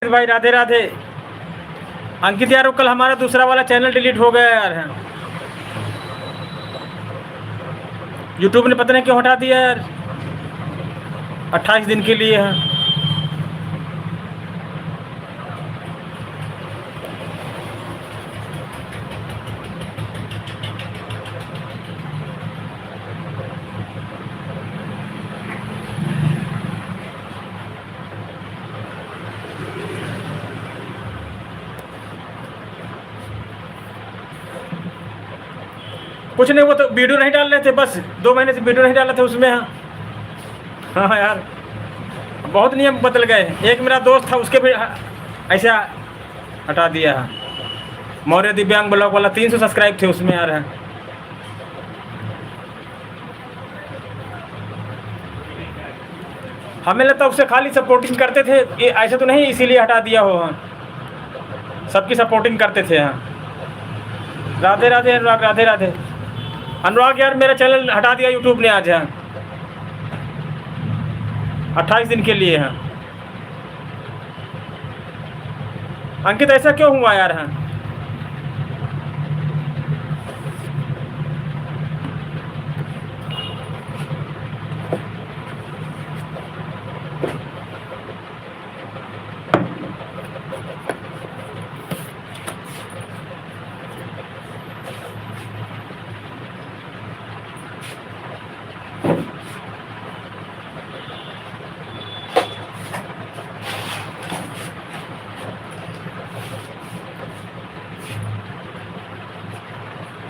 भाई राधे राधे। अंकित यार कल हमारा दूसरा वाला चैनल डिलीट हो गया यार है। यूट्यूब ने पता नहीं क्यों हटा दिया यार। 28 दिन के लिए है। कुछ नहीं, वो तो वीडियो नहीं डाल रहे थे, बस 2 महीने से वीडियो नहीं डाला था उसमें। हाँ हाँ यार, बहुत नियम बदल गए। एक मेरा दोस्त था, उसके भी ऐसा हटा दिया है। मौर्य दिव्यांग ब्लॉग वाला 300 सब्सक्राइब थे उसमें यार। है हमें लगता उससे खाली सपोर्टिंग करते थे, ये ऐसा तो नहीं इसीलिए हटा दिया हो। हाँ, सबकी सपोर्टिंग करते थे। हाँ, राधे राधे अनुराग, राधे राधे अनुराग। यार मेरा चैनल हटा दिया यूट्यूब ने आज। है 28 दिन के लिए। हैं अंकित, ऐसा क्यों हुआ यार? हैं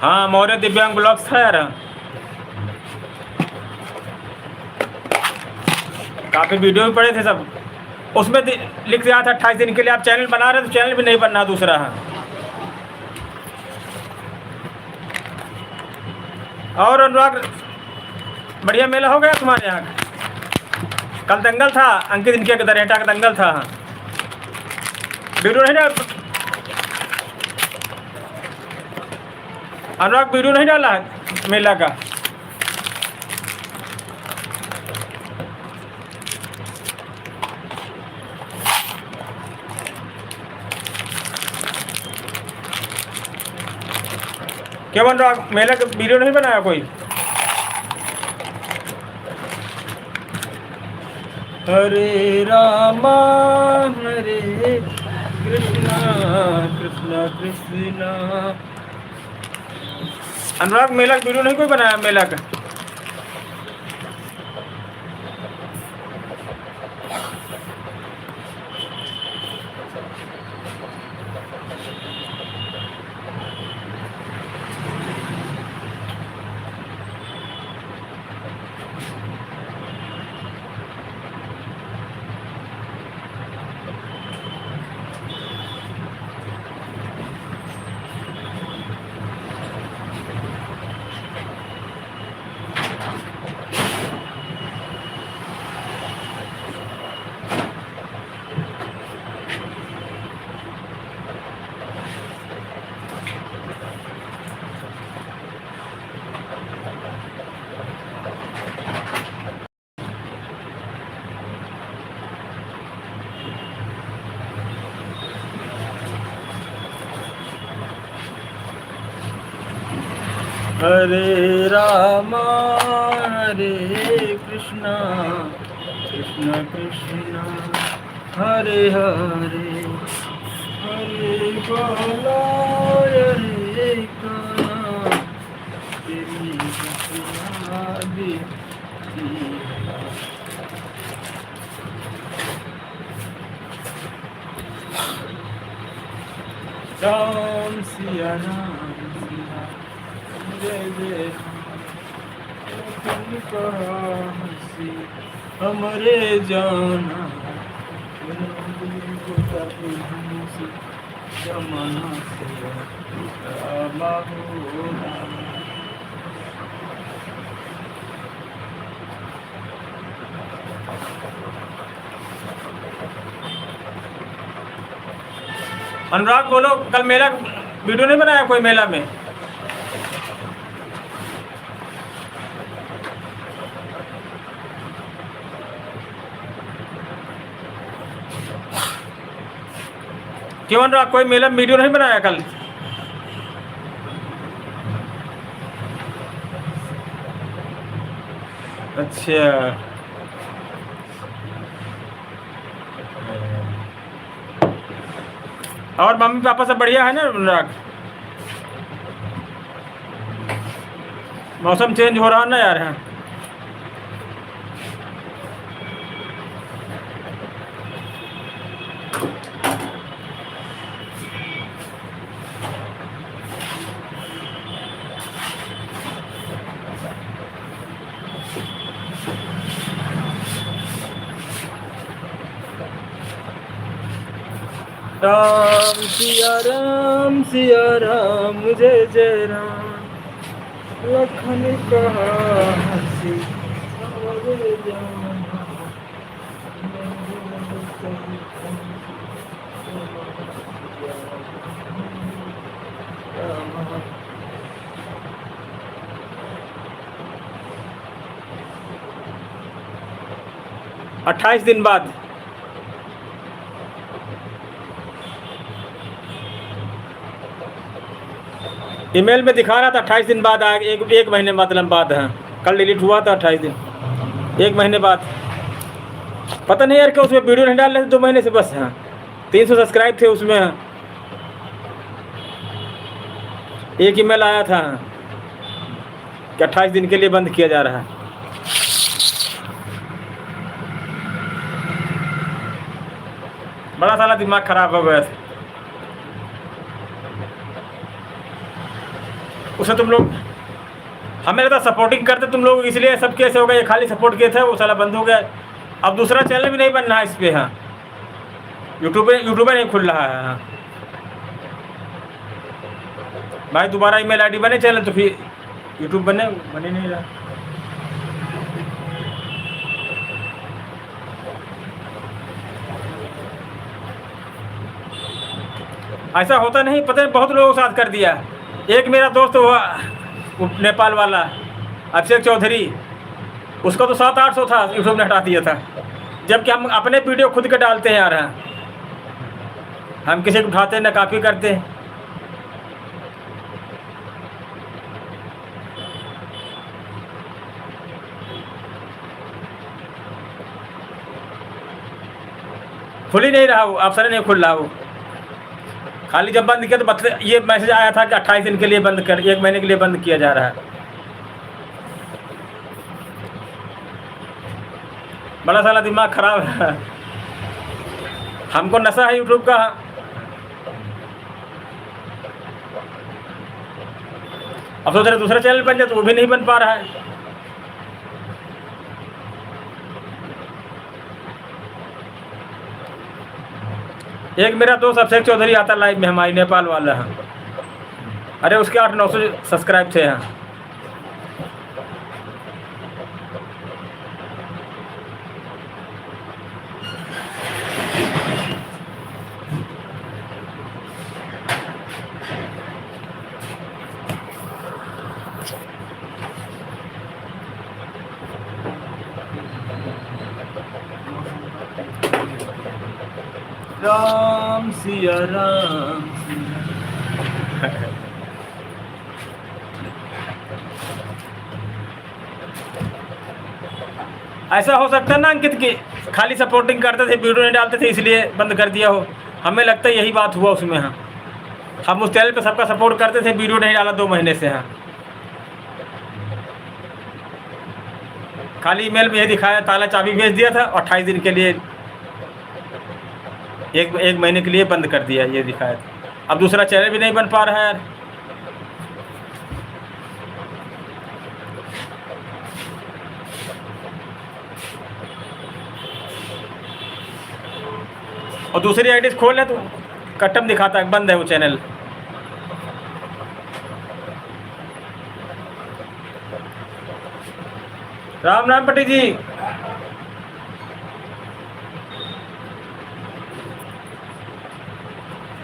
हाँ, मौर्य दिव्यांग ब्लॉग्स था यार। काफ़ी वीडियो भी पड़े थे सब उसमें। लिख दिया था 28 दिन के लिए आप चैनल बना रहे, तो चैनल भी नहीं बनना दूसरा। है और अनुराग, बढ़िया मेला हो गया तुम्हारे यहाँ? कल दंगल था अंकित, इनके दरहेटा का दंगल था। वीडियो नहीं डाल अनुराग, वीडियो नहीं डाला है मेला का? क्यों अनुराग, मेला का वीडियो नहीं बनाया कोई? हरे रामा हरे कृष्णा कृष्णा कृष्णा। अनुराग, मेला का वीडियो नहीं कोई बनाया मेला का? हरे रामा हरे कृष्णा कृष्णा कृष्णा हरे हरे, हरे बोला हरे काना तेरी याद राम सिया राम सिया जय जय हंसी हमरे जाना जमाना से बाबू। अनुराग बोलो, कल मेला वीडियो नहीं बनाया कोई मेला में? क्यों अनुराग, कोई मेला में वीडियो नहीं बनाया कल? अच्छा, और मम्मी पापा सब बढ़िया है ना अनुराग? मौसम चेंज हो रहा है ना यार। है सिया राम जय जय राम लखन कहा हंसी अवध जान। 28 दिन बाद ईमेल में दिखा रहा था 28 दिन बाद आ एक महीने मतलब बाद है। कल डिलीट हुआ था 28 दिन, 1 महीने बाद। पता नहीं यार क्या उसमें वीडियो नहीं डाल रहे थे 2 महीने से बस। हाँ 300 सब्सक्राइब थे उसमें। एक ईमेल आया था कि 28 दिन के लिए बंद किया जा रहा है। बड़ा सारा दिमाग खराब हो गया। उसे तुम लोग हमें लगता सपोर्टिंग करते तुम लोग, इसलिए सब कैसे हो गया। ये खाली सपोर्ट किए थे, वो साला बंद हो गया। अब दूसरा चैनल भी नहीं बन रहा है इस पर। हाँ यूट्यूब नहीं खुल रहा है। हाँ भाई दोबारा ईमेल आईडी बने चैनल तो फिर यूट्यूब बने नहीं रहा। ऐसा होता नहीं, पता है बहुत लोगों के साथ कर दिया। एक मेरा दोस्त हुआ नेपाल वाला अभिषेक चौधरी, उसका तो 700-800 था, यूट्यूब ने हटा दिया था। जबकि हम अपने वीडियो खुद के डालते हैं यार। हम किसी को उठाते ना कॉपी करते। खुल ही नहीं रहा वो, ऑप्शन नहीं खुल रहा वो। खाली जब बंद किया तो ये मैसेज आया था कि 28 दिन के लिए बंद कर, 1 महीने के लिए बंद किया जा रहा है। बड़ा साला दिमाग खराब है। हमको नशा है यूट्यूब का। अब सोच रहे दूसरा चैनल बन जाए तो वो भी नहीं बन पा रहा है। एक मेरा दोस्त अभिषेक चौधरी आता लाइव में, हमारी नेपाल वाला है। अरे उसके 800-900 सब्सक्राइब थे। यहाँ राम सिया राम ऐसा हो सकता है ना अंकित की खाली सपोर्टिंग करते थे, वीडियो नहीं डालते थे इसलिए बंद कर दिया हो। हमें लगता है यही बात हुआ उसमें। हाँ हम उस चैनल पे सबका सपोर्ट करते थे, वीडियो नहीं डाला 2 महीने से। हाँ खाली ईमेल में यही दिखाया, ताला चाबी भेज दिया था, 28 दिन के लिए एक महीने के लिए बंद कर दिया, ये दिखाया था। अब दूसरा चैनल भी नहीं बन पा रहा है यार। और दूसरी आईडी खोल ले तो कट्टम दिखाता है, बंद है वो चैनल। राम राम पटी जी।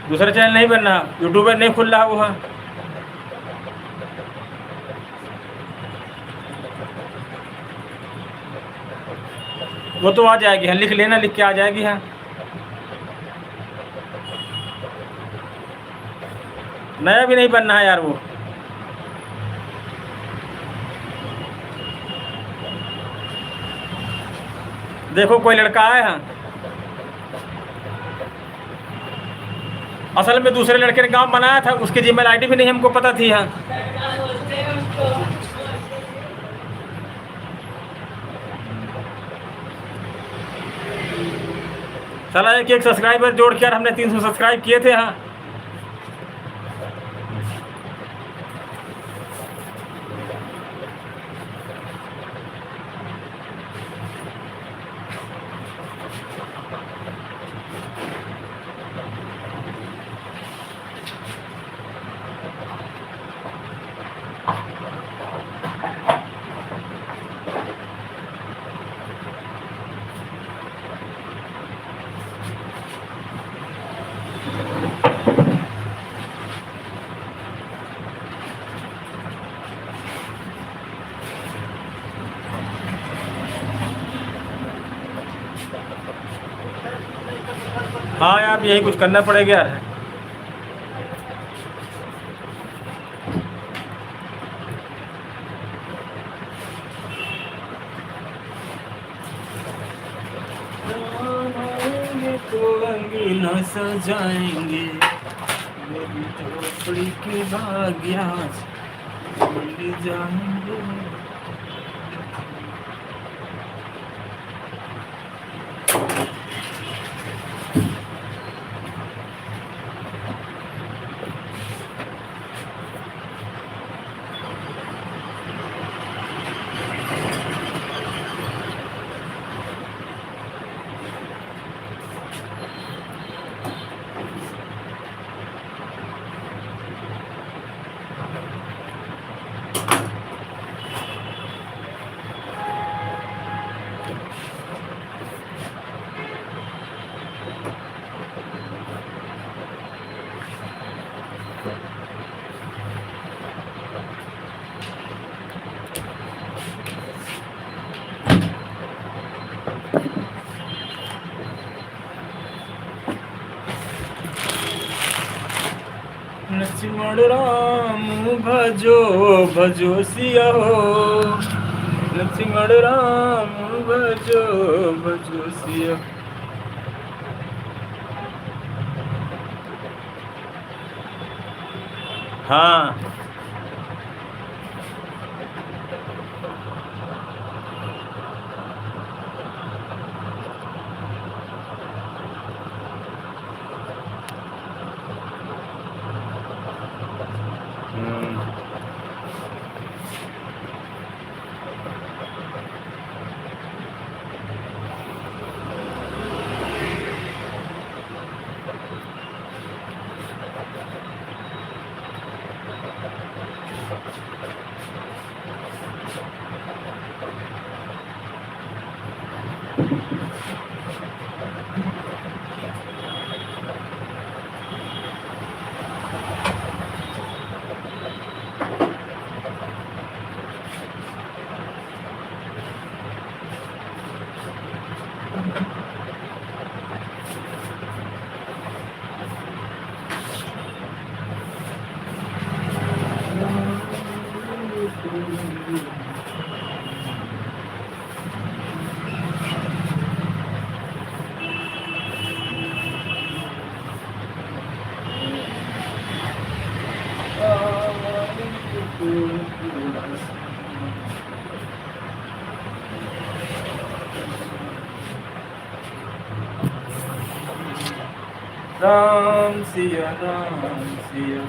दूसरा चैनल नहीं बन रहा, यूट्यूबर नहीं खुल रहा वो। हाँ वो तो आ जाएगी। हाँ लिख लेना, लिख के आ जाएगी। हाँ नया भी नहीं बनना है यार वो। देखो कोई लड़का आया है, असल में दूसरे लड़के ने गांव बनाया था, उसकी जीमेल आईडी भी नहीं हमको पता थी। हाँ साला एक सब्सक्राइबर जोड़ के यार हमने 300 सब्सक्राइब किए थे। हाँ अब यही कुछ करना पड़ेगा यार। तो अंगना सजाएंगे, मेरी झोपड़ी के भाग्या मिल जाएंगे। लक्ष्मण राम भजो भजो सिया हो, लक्ष्मण राम भजो भजो सिया। हाँ राम सिया राम सिया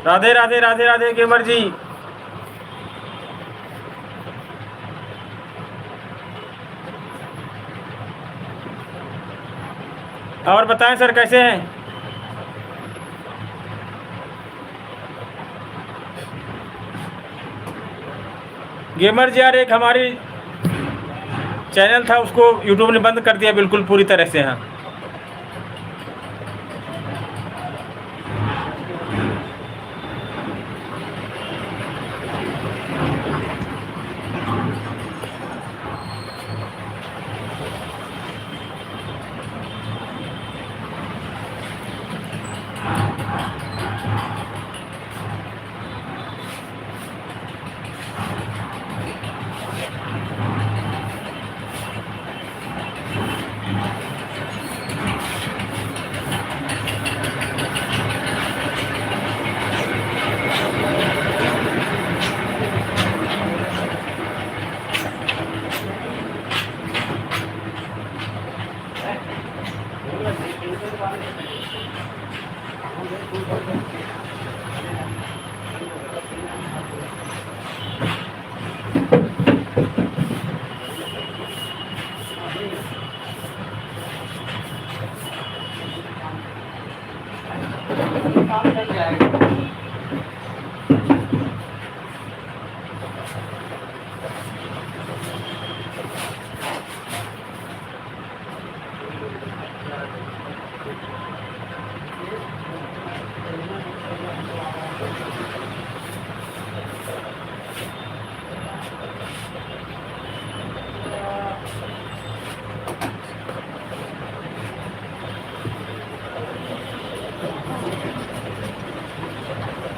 राधे राधे राधे राधे गेमर जी। और बताएं सर कैसे हैं? गेमर जी यार एक हमारी चैनल था उसको यूट्यूब ने बंद कर दिया बिल्कुल पूरी तरह से। हाँ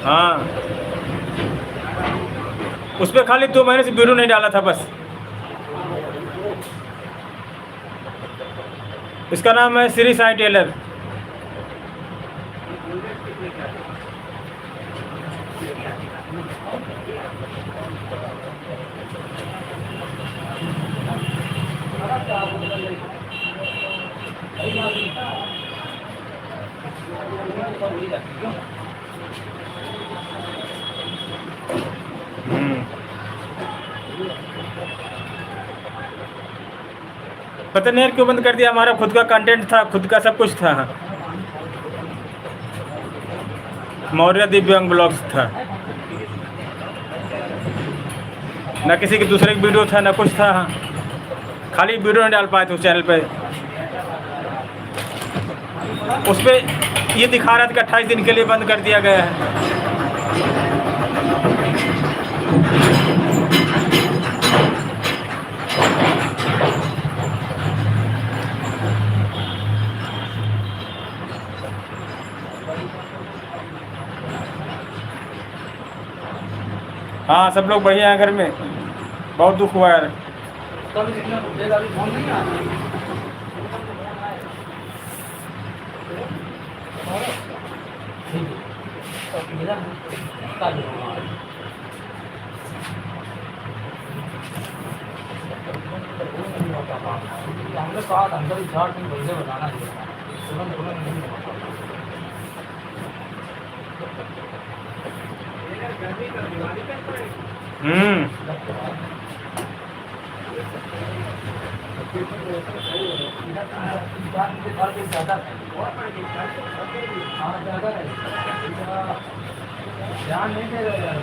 हाँ, उस पे खाली 2 महीने से वीडियो नहीं डाला था बस। इसका नाम है श्री साईं टेलर। हम्म, पता नहीं यार क्यों बंद कर दिया। हमारा खुद का कंटेंट था, खुद का सब कुछ था। मौर्य दिव्यांग ब्लॉग्स था, ना किसी के दूसरे की वीडियो था, ना कुछ था। खाली वीडियो नहीं डाल पाए थे उस चैनल पे। उस पे ये दिखा रहा था कि 28 दिन के लिए बंद कर दिया गया है। हाँ, सब लोग बढ़िया हैं घर में। बहुत दुख हुआ यार। हमने कहा था अंदर 4 दिन पहले बताना चाहिए था, तुरंत नहीं बताया। हम्म, ध्यान नहीं दे रहे यार।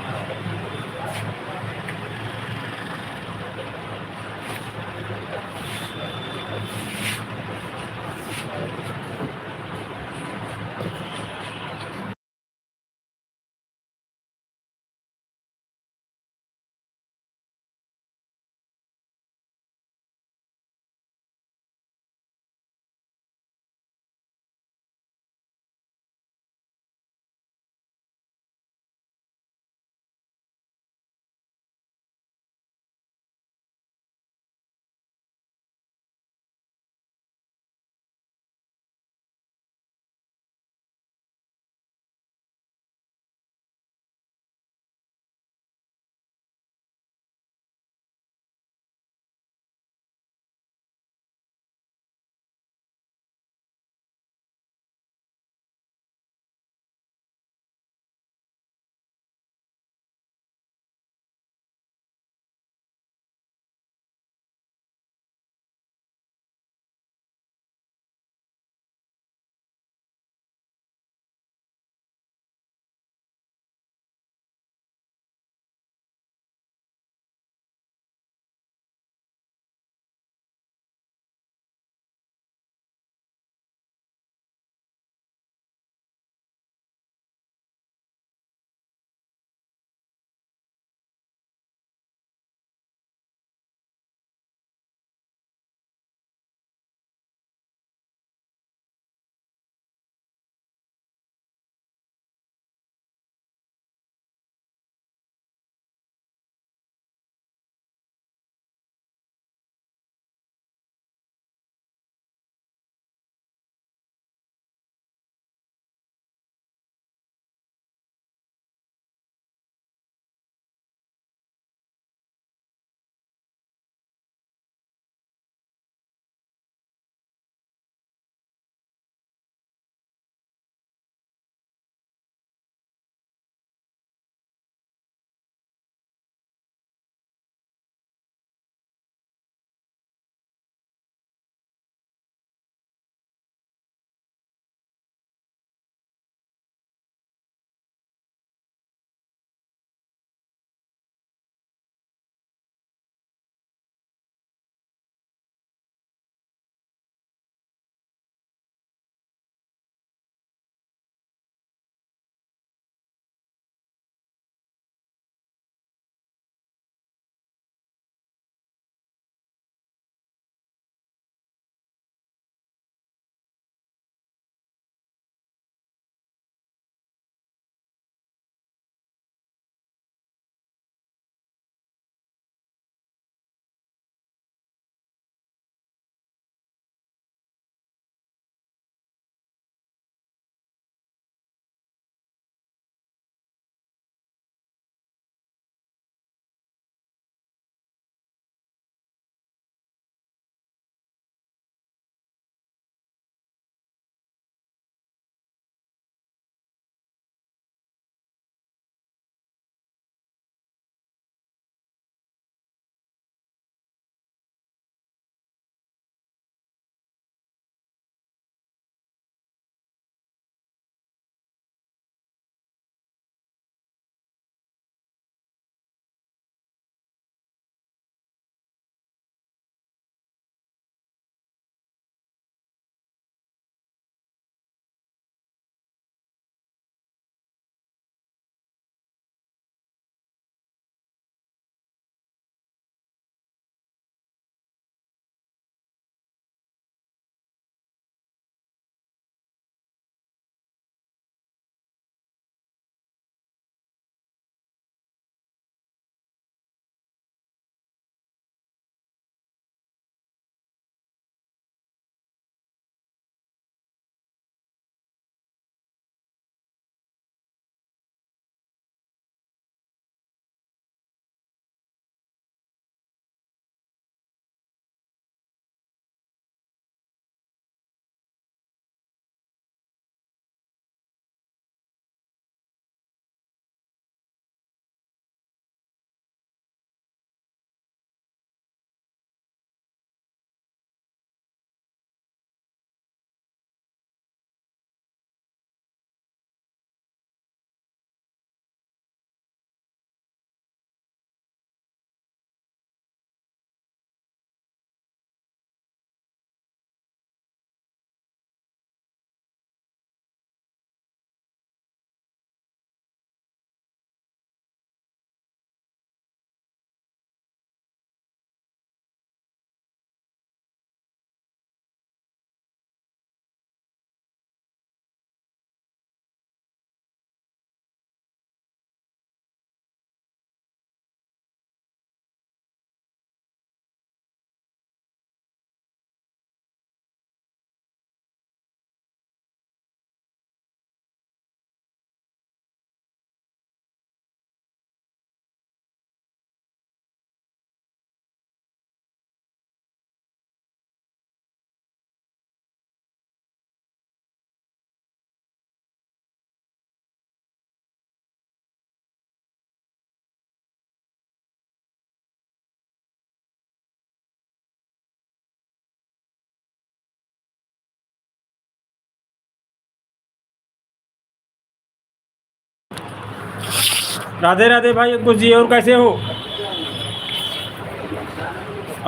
राधे राधे भाई अंकुश जी, और कैसे हो?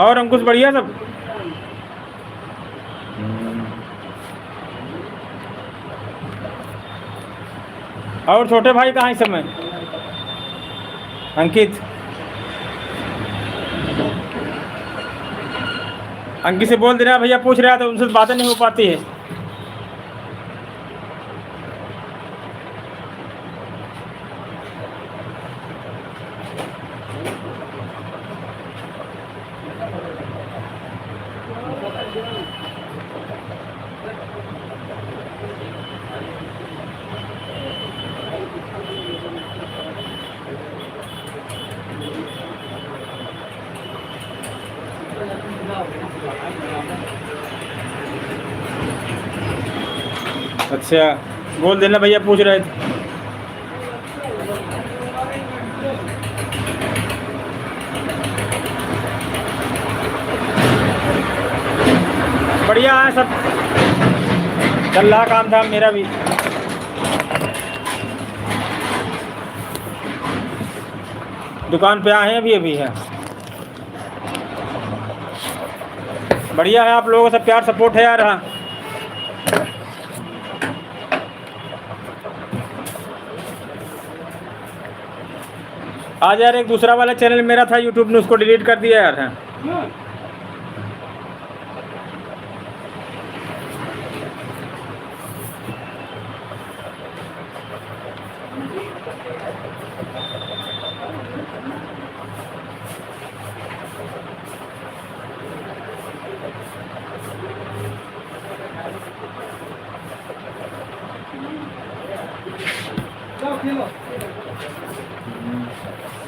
और अंकुश बढ़िया सब? और छोटे भाई कहाँ इस समय? अंकित, अंकित से बोल देना भैया, पूछ रहा था, उनसे बातें नहीं हो पाती है। अच्छा, बोल देना भैया, पूछ रहे थे। बढ़िया है सब, चल रहा काम था मेरा भी। दुकान पे आए हैं अभी अभी है। बढ़िया है, आप लोगों का सब प्यार सपोर्ट है यार। हाँ, आज यार एक दूसरा वाला चैनल मेरा था यूट्यूब ने उसको डिलीट कर दिया यार। हाँ,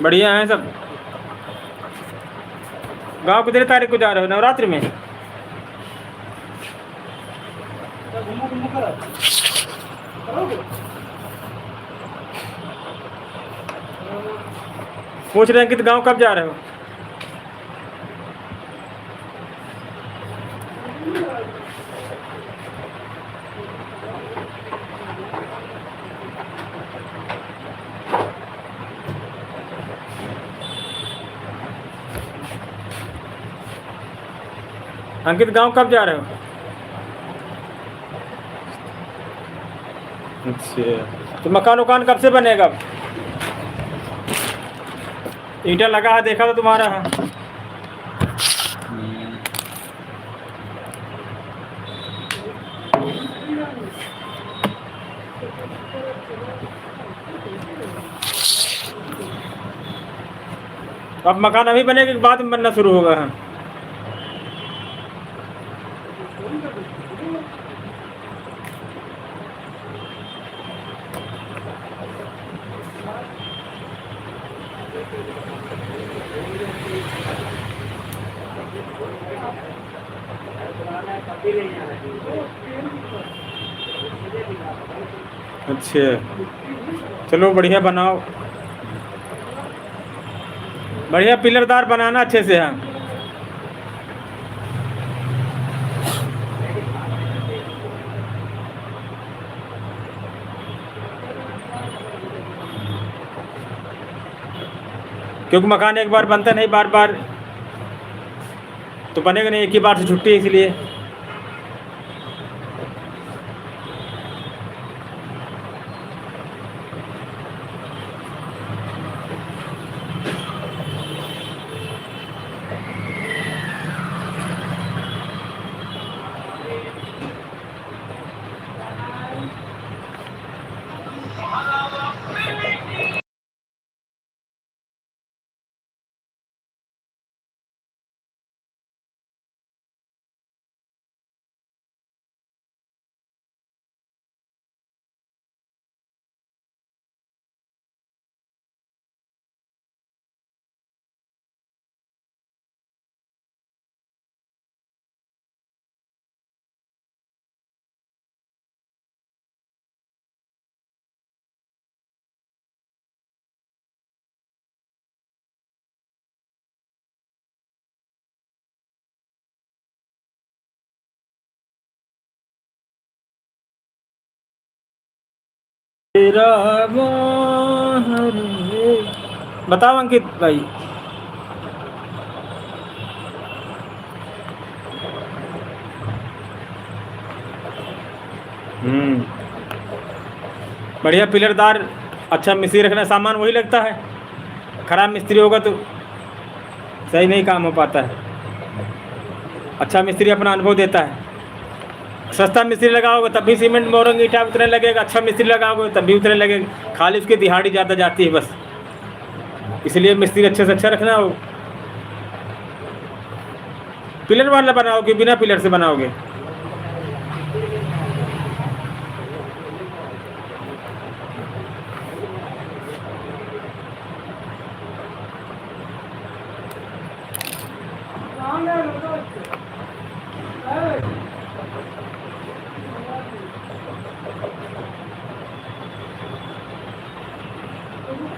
बढ़िया है सब। गांव कितने तारीख को जा रहे हो नवरात्रि में? पूछ रहे हैं कि गांव कब जा रहे हो? अंकित गांव कब जा रहे हो? अच्छा, तो मकान उकान कब से बनेगा? अब ईंटा लगा है, देखा तो तुम्हारा है। अब मकान अभी बनेगा कि बाद में बनना शुरू होगा? हाँ, अच्छा, चलो बढ़िया बनाओ, बढ़िया पिलरदार बनाना अच्छे से। हाँ, क्योंकि मकान एक बार बनता नहीं, बार बार तो बनेगा नहीं, एक ही बार से छुट्टी है इसलिए। तेरा बाहर है। बताओ अंकित भाई। बढ़िया पिलरदार अच्छा मिस्त्री रखना, सामान वही लगता है। खराब मिस्त्री होगा तो सही नहीं काम हो पाता है। अच्छा मिस्त्री अपना अनुभव देता है। सस्ता मिस्त्री लगाओगे तब भी सीमेंट मोरंग ईंटा उतने लगेगा, अच्छा मिस्त्री लगाओगे तब भी उतने लगेगा, खाली उसकी दिहाड़ी ज़्यादा जाती है बस। इसलिए मिस्त्री अच्छे से अच्छा रखना हो। पिलर वाला बनाओगे बिना पिलर से बनाओगे?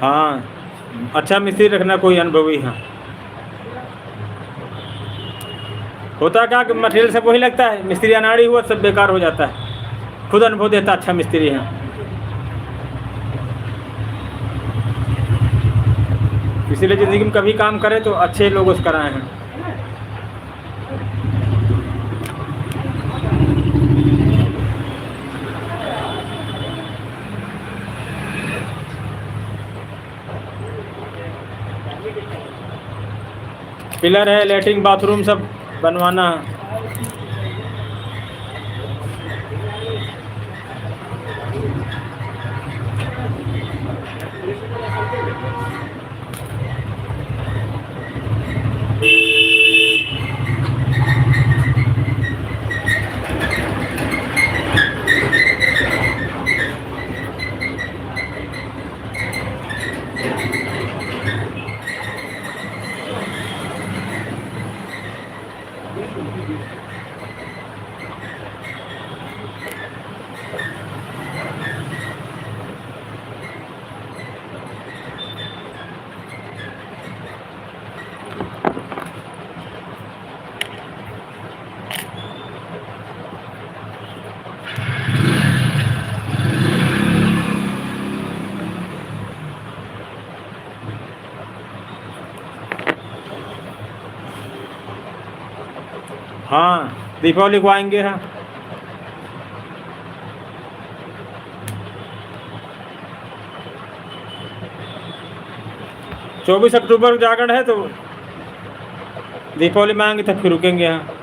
हाँ, अच्छा मिस्त्री रखना, कोई अनुभवी। हाँ, होता क्या कि मटेरियल सब वही लगता है, मिस्त्री अनाड़ी हुआ सब बेकार हो जाता है। खुद अनुभव देता अच्छा मिस्त्री है। इसीलिए ज़िंदगी में कभी काम करे तो अच्छे लोगों से कराए हैं। पिलर है, लेटरिन बाथरूम सब बनवाना है। हाँ, दीपावली को आएंगे। हाँ, चौबीस अक्टूबर को जागरण है तो दीपावली में आएंगे तब फिर रुकेंगे। यहाँ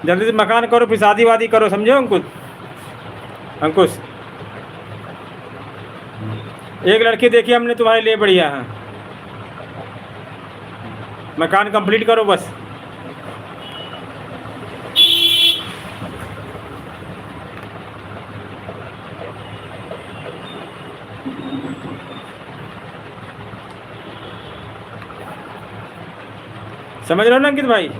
जल्दी से मकान करो, फिर शादी वादी करो, समझो अंकुश। अंकुश, एक लड़की देखी हमने तुम्हारे लिए बढ़िया है। मकान कंप्लीट करो बस। समझ रहे हो ना अंकित भाई?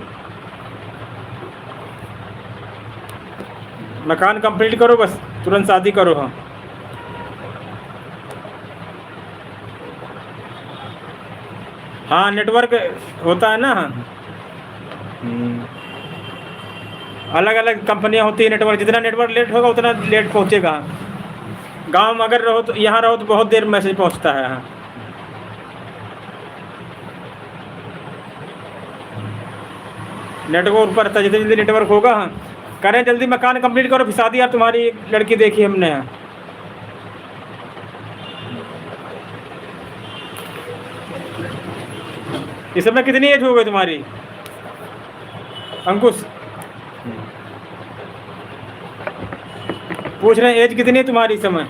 मकान कंप्लीट करो बस, तुरंत शादी करो। हाँ, हाँ नेटवर्क होता है ना। हाँ, अलग अलग कंपनियां होती है नेटवर्क, जितना नेटवर्क लेट होगा उतना लेट पहुंचेगा। गांव में अगर रहो तो, यहाँ रहो तो बहुत देर मैसेज पहुंचता है। हाँ, नेटवर्क ऊपर रहता है, जितनी जल्दी नेटवर्क होगा। हाँ, करें जल्दी, मकान कंप्लीट करो, फिर शादी। यार तुम्हारी एक लड़की देखी हमने यहाँ। इस समय कितनी एज हो गई तुम्हारी अंकुश? पूछ रहे हैं एज कितनी है तुम्हारी इस समय?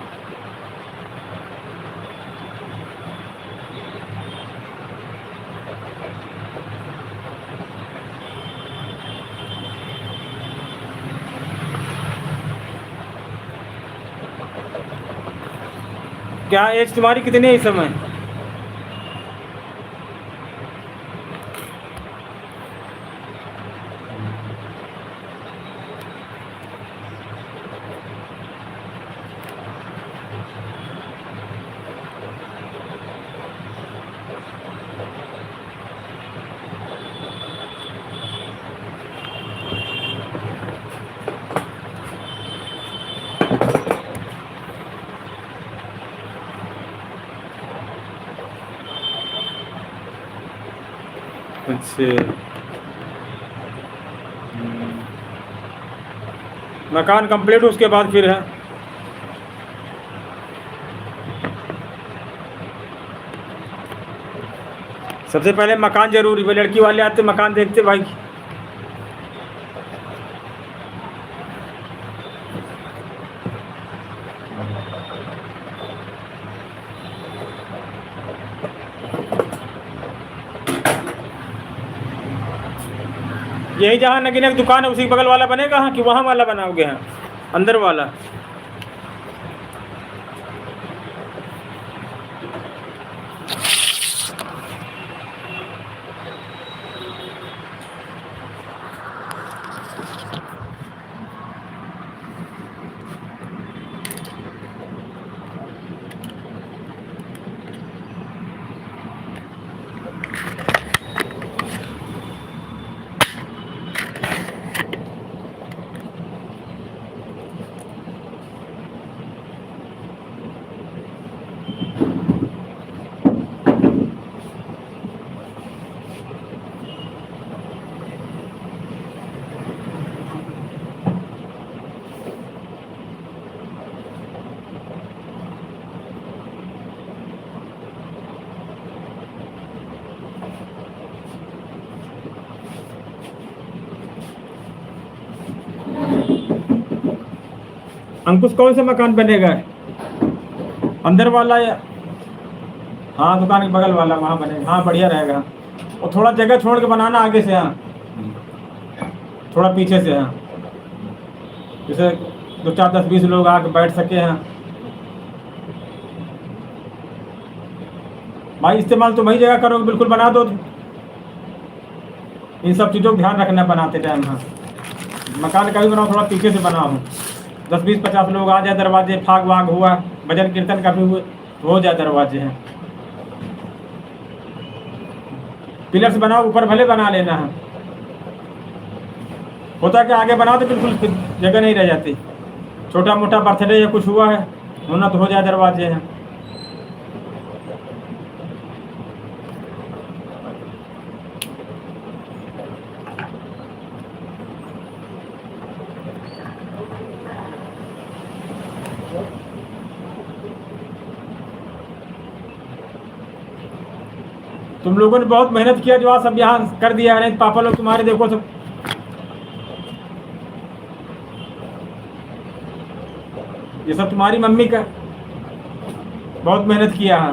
क्या एज तुम्हारी कितनी है इस समय? अच्छा। मकान कंप्लीट उसके बाद फिर है? सबसे पहले मकान जरूरी है, लड़की वाले आते मकान देखते भाई। यही जहाँ नगीना की दुकान है उसी बगल वाला बनेगा हाँ, कि वहाँ वाला बनाओगे? हाँ, अंदर वाला। अंकुश कौन सा मकान बनेगा? अंदर वाला या? हाँ, दुकान के बगल वाला वहाँ बनेगा। हाँ, बढ़िया रहेगा। और थोड़ा जगह छोड़ के बनाना आगे से। हाँ, थोड़ा पीछे से। हाँ, जैसे 2 4 10 20 लोग आके बैठ सके। हैं भाई, इस्तेमाल तो वही जगह करोगे, बिल्कुल बना दो। इन सब चीज़ों का ध्यान रखना बनाते टाइम। हाँ, मकान का भी बनाओ थोड़ा पीछे से बनाओ। 10 20 50 लोग आ जाए, दरवाजे फाग वाग हुआ, भजन कीर्तन का भी हो जाए दरवाजे। हैं पिलर्स बनाओ, ऊपर भले बना लेना है। होता कि आगे बनाओ तो बिल्कुल जगह नहीं रह जाती। छोटा मोटा बर्थडे या कुछ हुआ है, होना तो हो जाए दरवाजे। हैं तुम लोगों ने बहुत मेहनत किया, जो आज सब यहाँ कर दिया है। नहीं पापा लोग तुम्हारे देखो सब, ये सब तुम्हारी मम्मी का बहुत मेहनत किया है।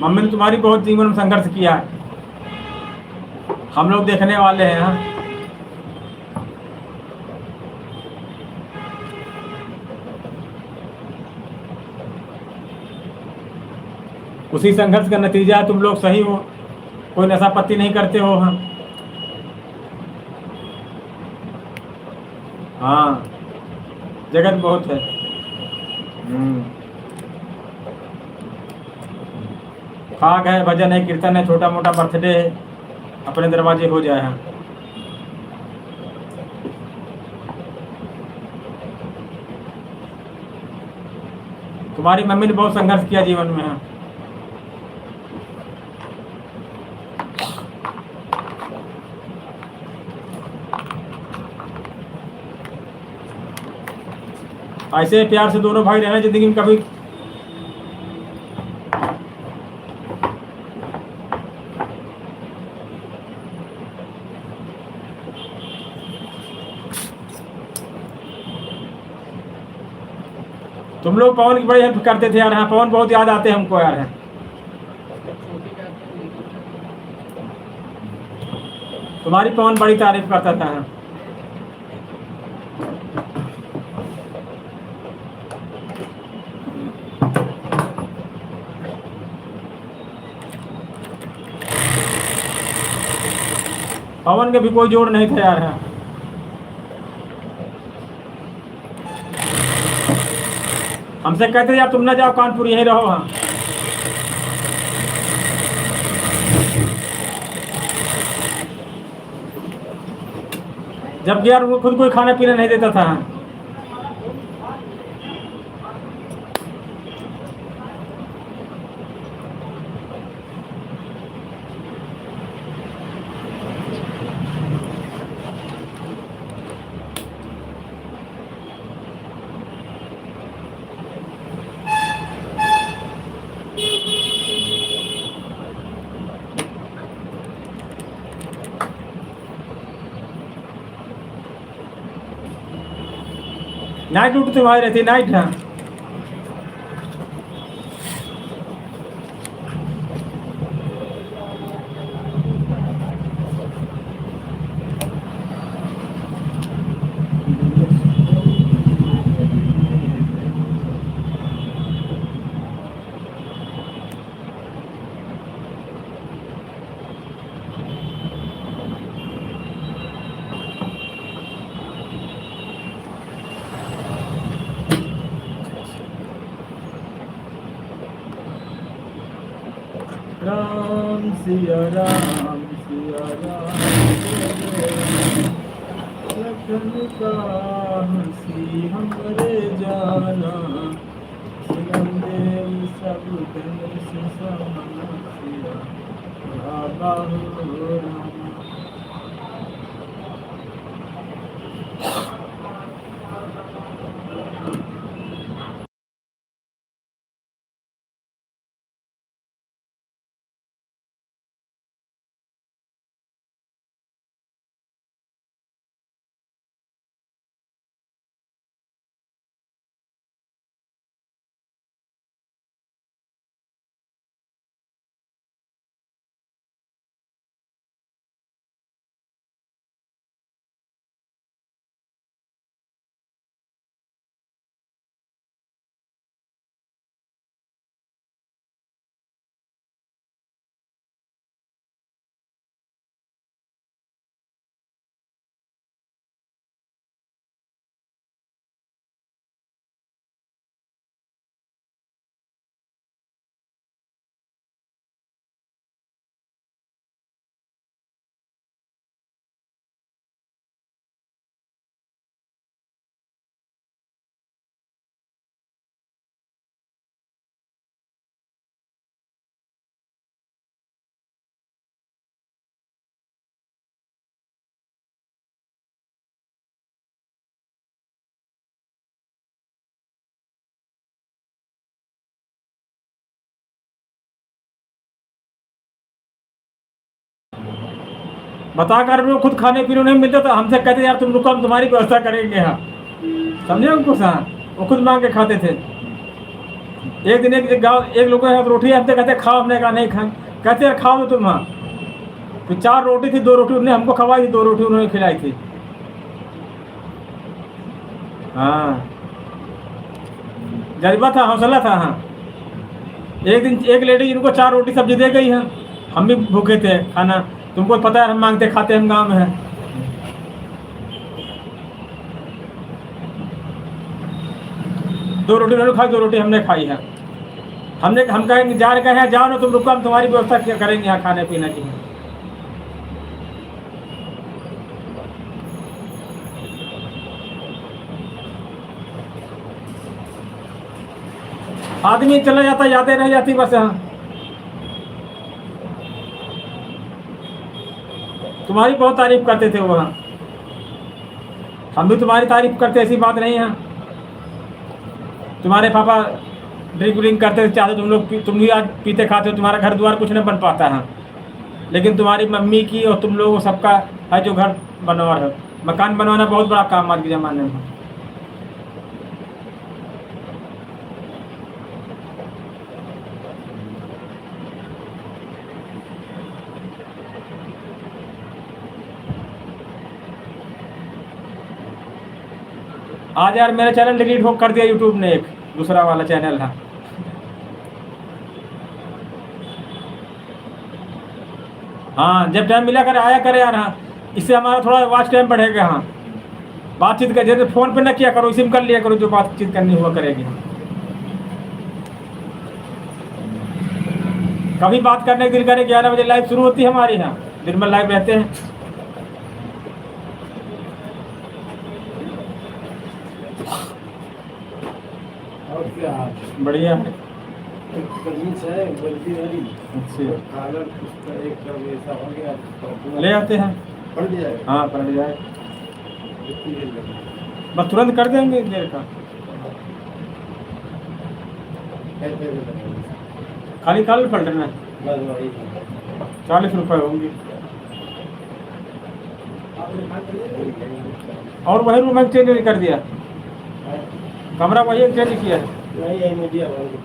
मम्मी ने तुम्हारी बहुत जीवन में संघर्ष किया है। हम लोग देखने वाले हैं। हाँ, उसी संघर्ष का नतीजा है तुम लोग सही हो, कोई नशा पत्ती नहीं करते हो। हाँ हाँ, जगत बहुत है। फाग है, भजन है, कीर्तन है, छोटा मोटा बर्थडे है, अपने दरवाजे हो जाए। हाँ, तुम्हारी मम्मी ने बहुत संघर्ष किया जीवन में। हाँ, ऐसे प्यार से दोनों भाई रहना जिंदगी में कभी। तुम लोग पवन की बड़ी हेल्प करते थे यार। हाँ, पवन बहुत याद आते हैं हमको यार। है तुम्हारी पवन बड़ी तारीफ करता था। पवन के भी कोई जोड़ नहीं था यार। हाँ, हमसे कहते यार तुम ना जाओ कानपुर, यहीं रहो। हाँ, जबकि यार वो खुद कोई खाना पीना नहीं देता था। हाँ, नाइट ड्यूटी तुम्हारी रहती, नाइट। हाँ, राम सिया राम सिया राम, लखन का हंसी हमरे जाना, सिरम देव सब धनुष समान सिया, बाबा हो रामा। बता कर भी वो खुद खाने पीने नहीं मिलता, तो हमसे कहते यार तुम रुको हम तुम्हारी व्यवस्था करेंगे। हाँ, समझे उनको। हाँ, वो खुद मांग के खाते थे। एक दिन एक गाँव एक लोग रोटी हमसे कहते खाओ, हमने कहा नहीं खाए, कहते यार खाओ तो तुम। हाँ, तो 4 रोटी थी, 2 रोटी उन्होंने हमको खवाई थी, 2 रोटी उन्होंने खिलाई थी। हाँ, जज्बा था, हौसला था। हाँ, एक दिन एक लेडी इनको 4 रोटी सब्जी दे गई है, हम भी भूखे थे खाना, तुमको पता है हम मांगते खाते हम गाँव में हैं। दो रोटी उन्होंने खाई, 2 रोटी हमने खाई है। हम कहेंगे जा रहे हैं, जाओ ना तुम रुको, हम तुम्हारी व्यवस्था क्या करेंगे यहाँ खाने पीने की। आदमी चला जाता, यादें रह जाती बस। हाँ, तुम्हारी बहुत तारीफ करते थे वो। हाँ, हम भी तुम्हारी तारीफ करते, ऐसी बात नहीं है। तुम्हारे पापा ड्रिंक व्रिंक करते थे, चाहते तुम भी आज पीते खाते हो, तुम्हारा घर द्वार कुछ नहीं बन पाता है। लेकिन तुम्हारी मम्मी की और तुम लोगों सबका है जो घर बनवा है, मकान बनवाना बहुत बड़ा काम आज के ज़माने में। आज यार मेरा चैनल डिलीट हो कर दिया यूट्यूब ने, एक दूसरा वाला चैनल है। हाँ जब टाइम मिला करे आया करे यार। हाँ इससे हमारा थोड़ा वॉच टाइम बढ़ेगा। हाँ बातचीत कर, जैसे फोन पे ना किया करो, इसी में कर लिया करो जो बातचीत करनी हुआ करेगी। कभी बात करने के दिल करे, 11 बजे लाइव शुरू होती है हमारी यहाँ, दिन भर लाइव रहते हैं। और क्या बढ़िया है। कमीज है वर्दी वाली, अच्छी कॉलर उसका एक का वैसा हो गया तो ले आते हैं। पड़ जाएगा। हाँ पड़ जाए, कितनी देर लगेगी? बस तुरंत कर देंगे एक देर का। कैसे लगेगा? खाली कल पलटना है, बस वही 40 रुपये होंगे। और वही रूम चेंज नहीं कर दिया, कमरा वही चेंज किया है। नहीं है मीडिया वाली।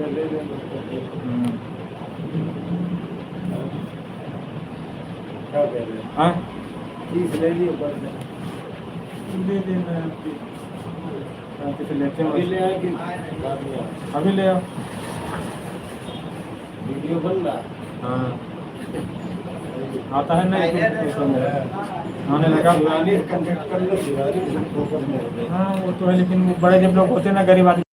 ले लेंगे। क्या कह रहे हैं? हाँ 30 ले लिए ऊपर से। दे देना, लेते अभी ले हैं आए कि बाद में आए? अभी ले आओ। वीडियो बन रहा है। हाँ आता है ना आने लगा। दिवाली कंटेक्ट कर लो, दिवाली फोकस में हो गई। हाँ वो तो है, लेकिन वो बड़े जब लोग होते हैं ना, गरीब आदमी।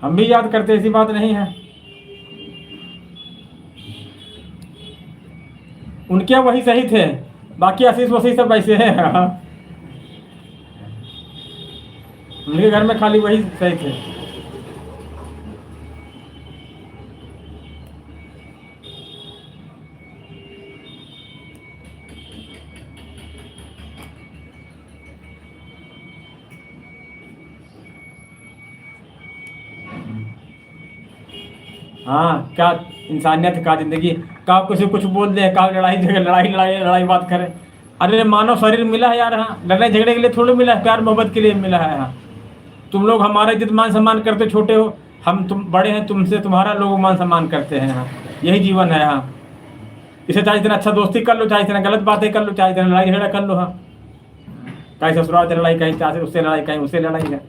हम भी याद करते, ऐसी बात नहीं है। उनके यहाँ वही सही थे, बाकी आशीष वसीष सब वैसे हैं। हाँ, उनके घर में खाली वही सही थे। हाँ, क्या इंसानियत, क्या जिंदगी, का किसी कुछ बोल दे, का लड़ाई झगड़े, लड़ाई बात करे। अरे मानव शरीर मिला है यार, हाँ, लड़ाई झगड़े के लिए थोड़ी मिला है, प्यार मोहब्बत के लिए मिला है। हाँ, तुम लोग हमारा इज्जत मान सम्मान करते छोटे हो, हम तुम बड़े हैं, तुमसे तुम्हारा लोग मान सम्मान करते हैं। हाँ, यही जीवन है। हाँ, इसे चाहे इतना अच्छा दोस्ती कर लो, चाहे इतना गलत बातें कर लो, चाहे इतना लड़ाई झगड़ा कर लो। हाँ, कहीं ससुराल से लड़ाई, कहीं चाहे उससे लड़ाई, कहीं उससे लड़ाई है।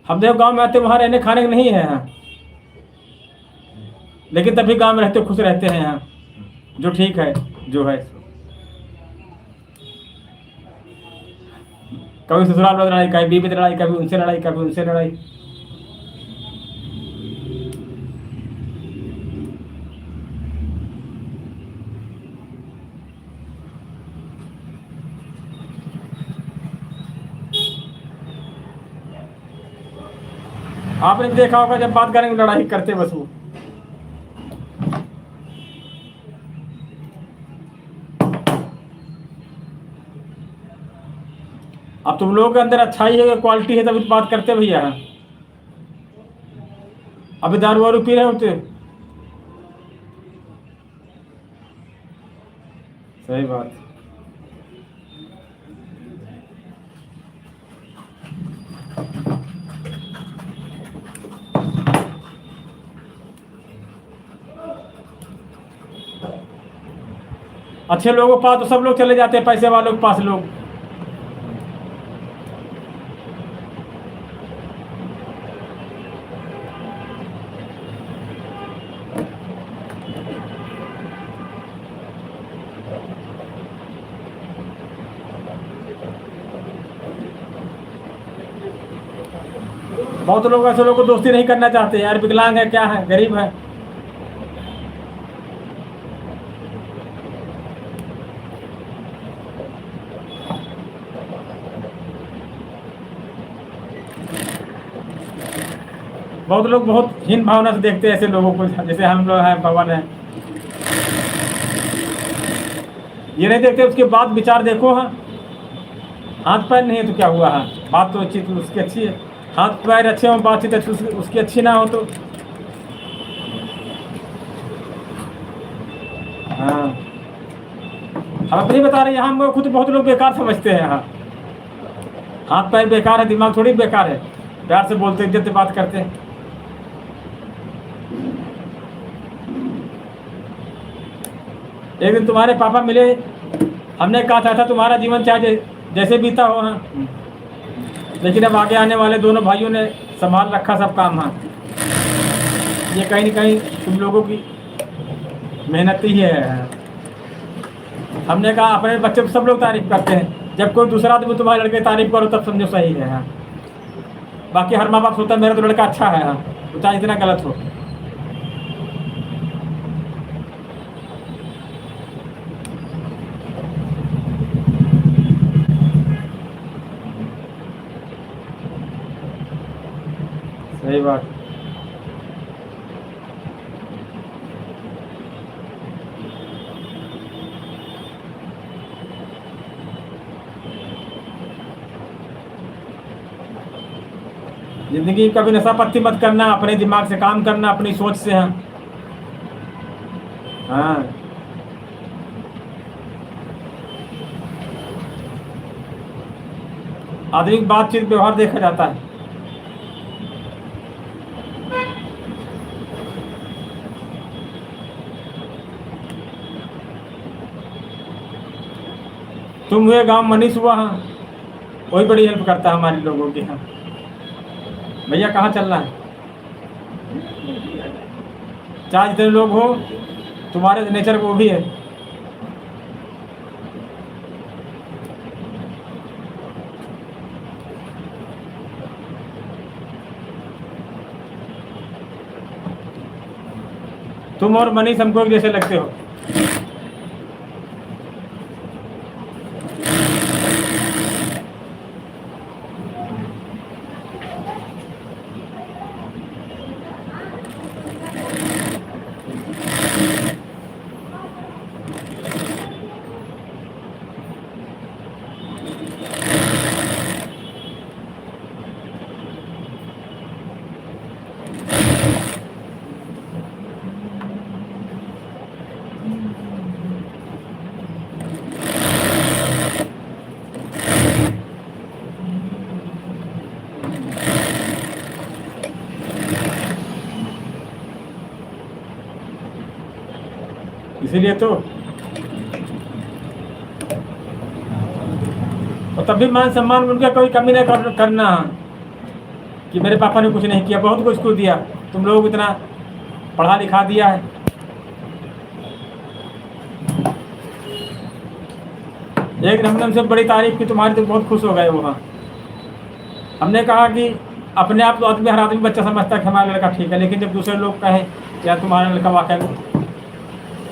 हम देखो गांव में आते वहाँ रहने खाने का नहीं है। हाँ, लेकिन तभी गांव में रहते खुश रहते हैं। हाँ, जो ठीक है, जो है। कभी ससुराल में लड़ाई, कभी बीवी से लड़ाई, कभी उनसे लड़ाई, कभी उनसे लड़ाई। आपने देखा होगा जब बात करेंगे लड़ाई करते बस वो। अब तुम लोगों के अंदर अच्छाई है, क्वालिटी है, तभी तो बात करते भैया। अभी दारू वारू पी रहे होते। सही बात। अच्छे लोगों के पास तो सब लोग चले जाते हैं, पैसे वालों के पास लोग। बहुत लोग ऐसे लोगों को दोस्ती नहीं करना चाहते यार, विकलांग है, क्या है, गरीब है। बहुत लोग बहुत हीन भावना से देखते हैं ऐसे लोगों को, जैसे हम लोग हैं, पवन है, ये नहीं देखते उसके बाद विचार देखो। हाँ, हाथ पैर नहीं है तो क्या हुआ। हाँ, बात तो अच्छी, तो उसकी अच्छी है। हाथ पैर अच्छे हो, बातचीत अच्छी, उसकी अच्छी ना हो तो। हाँ, हम अपनी बता रहे हैं, यहाँ हम खुद बहुत लोग बेकार समझते हैं। हाँ, हाथ पैर बेकार है, दिमाग थोड़ी बेकार है। प्यार से बोलते, इज्जत से बात करते हैं। एक दिन तुम्हारे पापा मिले, हमने कहा था तुम्हारा जीवन चाहे जैसे बीता हो। हाँ, लेकिन अब आगे आने वाले दोनों भाइयों ने संभाल रखा सब काम। हाँ, ये कहीं न कहीं तुम लोगों की मेहनत ही है। हमने कहा अपने बच्चे को सब लोग तारीफ करते हैं, जब कोई दूसरा आदमी तुम्हारे लड़के तारीफ करो तब समझो सही है। हाँ, बाकी हर माँ बाप सोचता है मेरा तो लड़का अच्छा है। हाँ, तो चाहे इतना गलत हो। सही बात। जिंदगी कभी नशा पत्ती मत करना, अपने दिमाग से काम करना, अपनी सोच से। हाँ, हाँ, आदमी की बातचीत व्यवहार देखा जाता है। तुम हुए गांव मनीष हुआ। हाँ, वही बड़ी हेल्प करता है हमारे लोगों की। हाँ भैया, कहाँ चलना है? चाहे जितने लोग हो, तुम्हारे नेचर वो भी है। तुम और मनीष हमको एक जैसे लगते हो। इसीलिए तो, और तब भी मान सम्मान में उनका कोई कमी नहीं करना कि मेरे पापा ने कुछ नहीं किया, बहुत कुछ को दिया, तुम लोगों को इतना पढ़ा लिखा दिया है। एक हमने हमसे बड़ी तारीफ की तुम्हारी, तो बहुत खुश हो गए वहाँ। हमने कहा कि अपने आप तो आदमी, हर आदमी बच्चा समझता है कि हमारा लड़का ठीक है, लेकिन जब दूसरे लोग कहें क्या तुम्हारा लड़का वाकई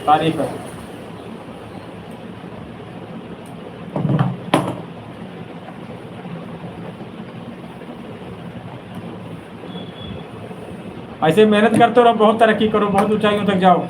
तारीफ है। ऐसे मेहनत करते रहो, बहुत तरक्की करो, बहुत ऊंचाइयों तक जाओ।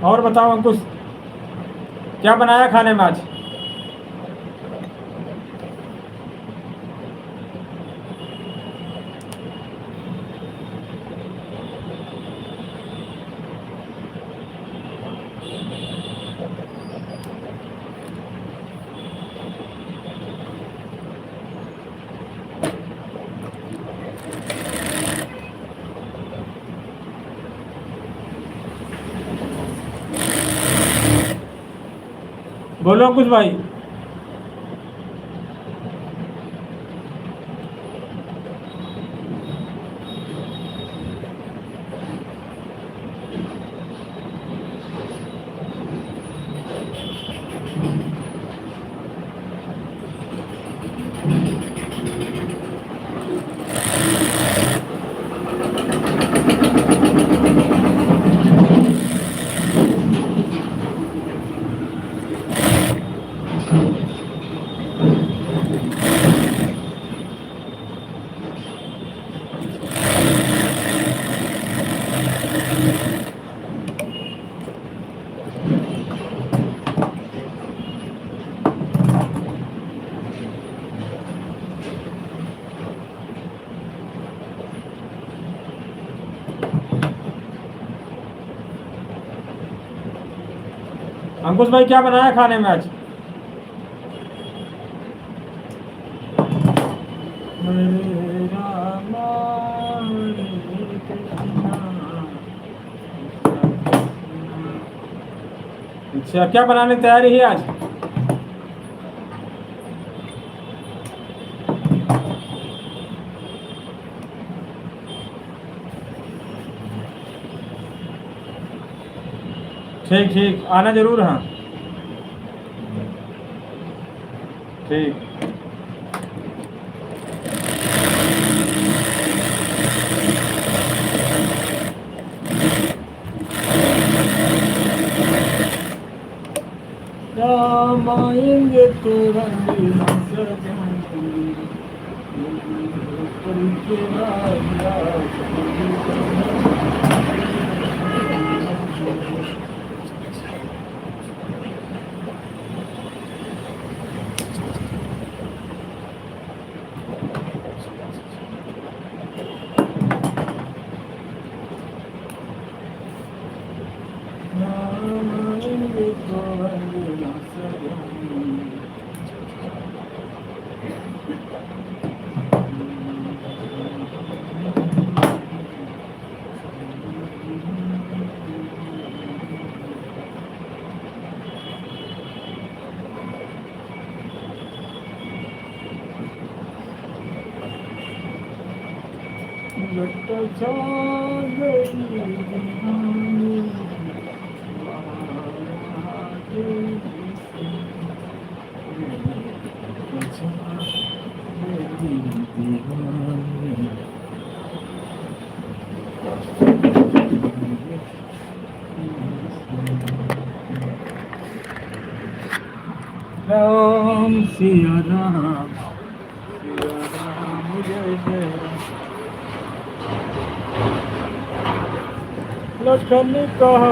और बताओ अंकुश, क्या बनाया खाने में आज? बोलो अंकुश भाई। अंकुश भाई क्या बनाया खाने में आज? अच्छा, क्या बनाने की तैयारी है आज? ठीक ठीक, आना जरूर। हाँ ठीक। राम आएंगे तो रंगीन सजाएंगे। राम सिया राम जय जय लखन कहा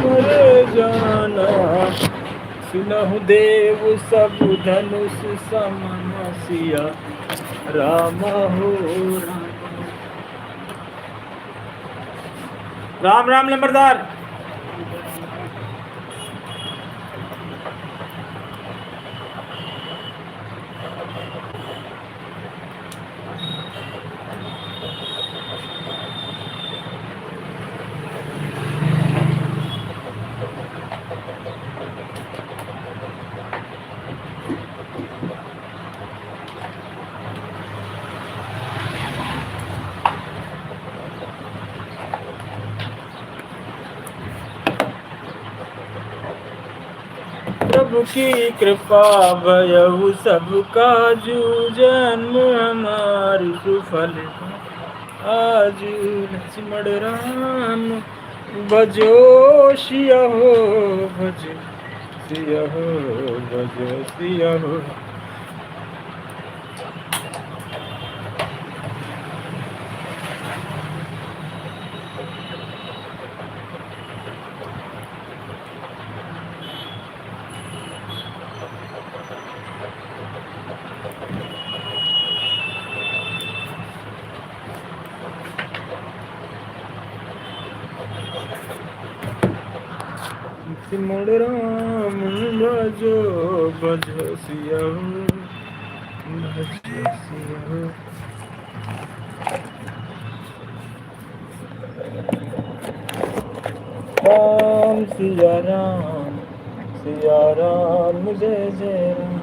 मरे जाना सुनहु देव सब धनुष समन सिया राम हो राम राम नंबरदार प्रभु की कृपा भयउ सब काजू जन्म हमारी सुफल आजू लक्ष्मण राम भजो सिया हो भज सिया हो भजो सिया हो सिमड़ राम भजो भजो सिया हो भजो सिया हो राम सिया राम जय जय राम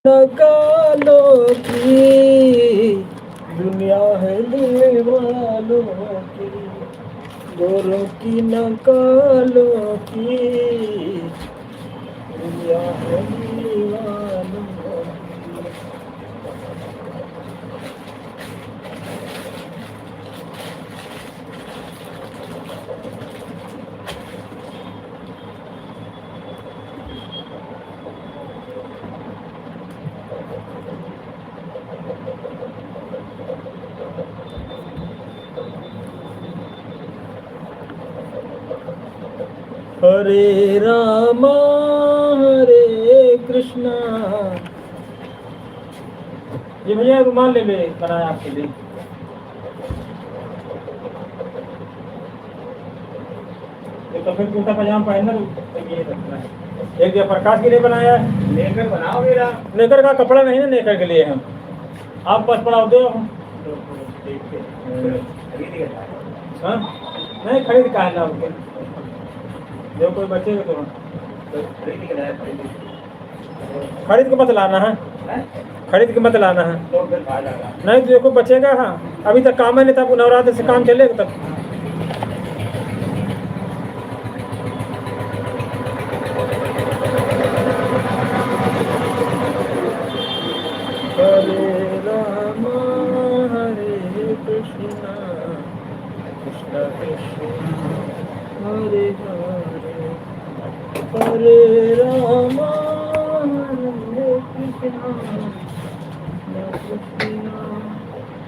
कालों की दुनिया है दीवानों की गोरों की न कालों की दुनिया है दीवानों की हरे रामा हरे कृष्णा। ये भैया रुमाल ले ले, बनाया आपके लिए। ये तो फिर कुर्ता पजामा पहनना तो ये रखना है। एक प्रकाश के लिए बनाया है। लेकर बनाओ मेरा। नेकर का कपड़ा नहीं ना, नेकर के लिए हम। आप बस पड़ा दो हम। हाँ नहीं, खरीद का है ना उनके, जो कोई बचेगा तो खरीद के मत लाना है, खरीद के मत लाना है। नहीं तो देखो बचेगा। हाँ अभी तक काम है नहीं, तब नवरात्र से काम चलेगा तब। हरे राम हरे कृष्णा कृष्णा कृष्णा हरे हरे, हरे राम हरे कृष्णा कृष्णा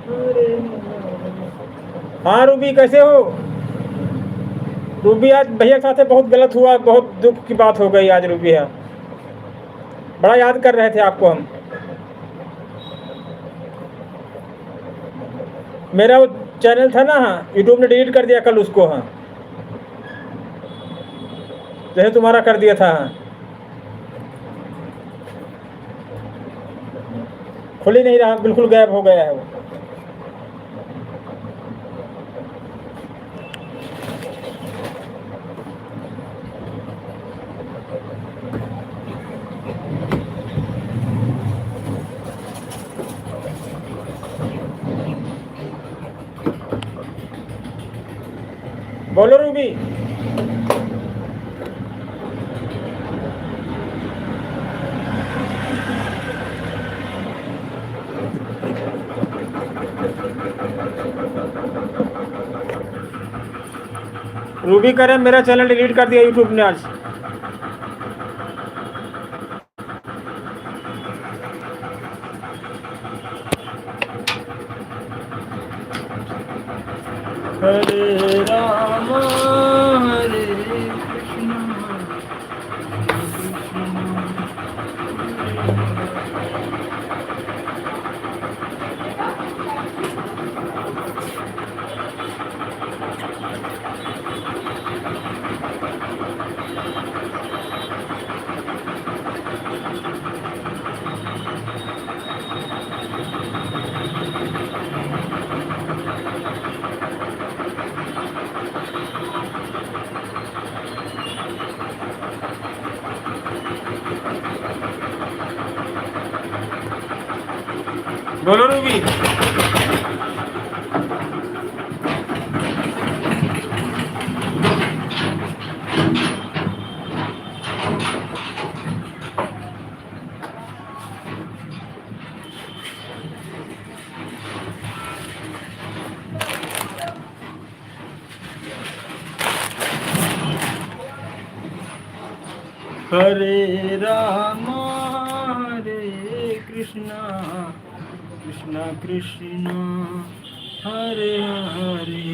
हरे हरे। हाँ रूबी कैसे हो? रूबी आज भैया के साथ बहुत गलत हुआ, बहुत दुख की बात हो गई आज रूबी है। बड़ा याद कर रहे थे आपको हम। मेरा वो चैनल था ना, यूट्यूब ने डिलीट कर दिया कल उसको। हाँ जैसे तुम्हारा कर दिया था। हाँ खुल ही नहीं रहा, बिल्कुल गायब हो गया है वो। बोलो रूबी। रूबी करे मेरा चैनल डिलीट कर दिया यूट्यूब ने आज। हरे राम हरे कृष्णा बोलो रूबी। हरे राम हरे कृष्णा कृष्णा कृष्णा हरे हरे।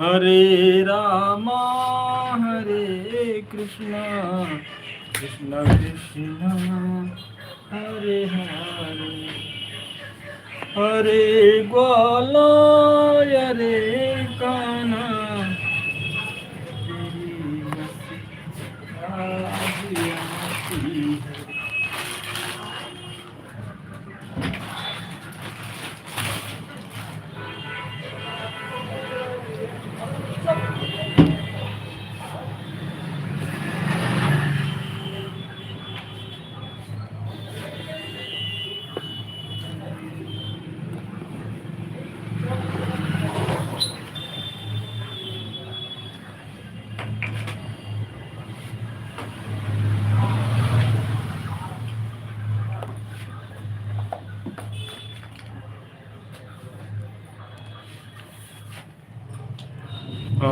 हरे राम हरे कृष्णा कृष्णा कृष्णा हरे हरे, हरे ग्वाला हरे कान्हा तेरी मस्ती है।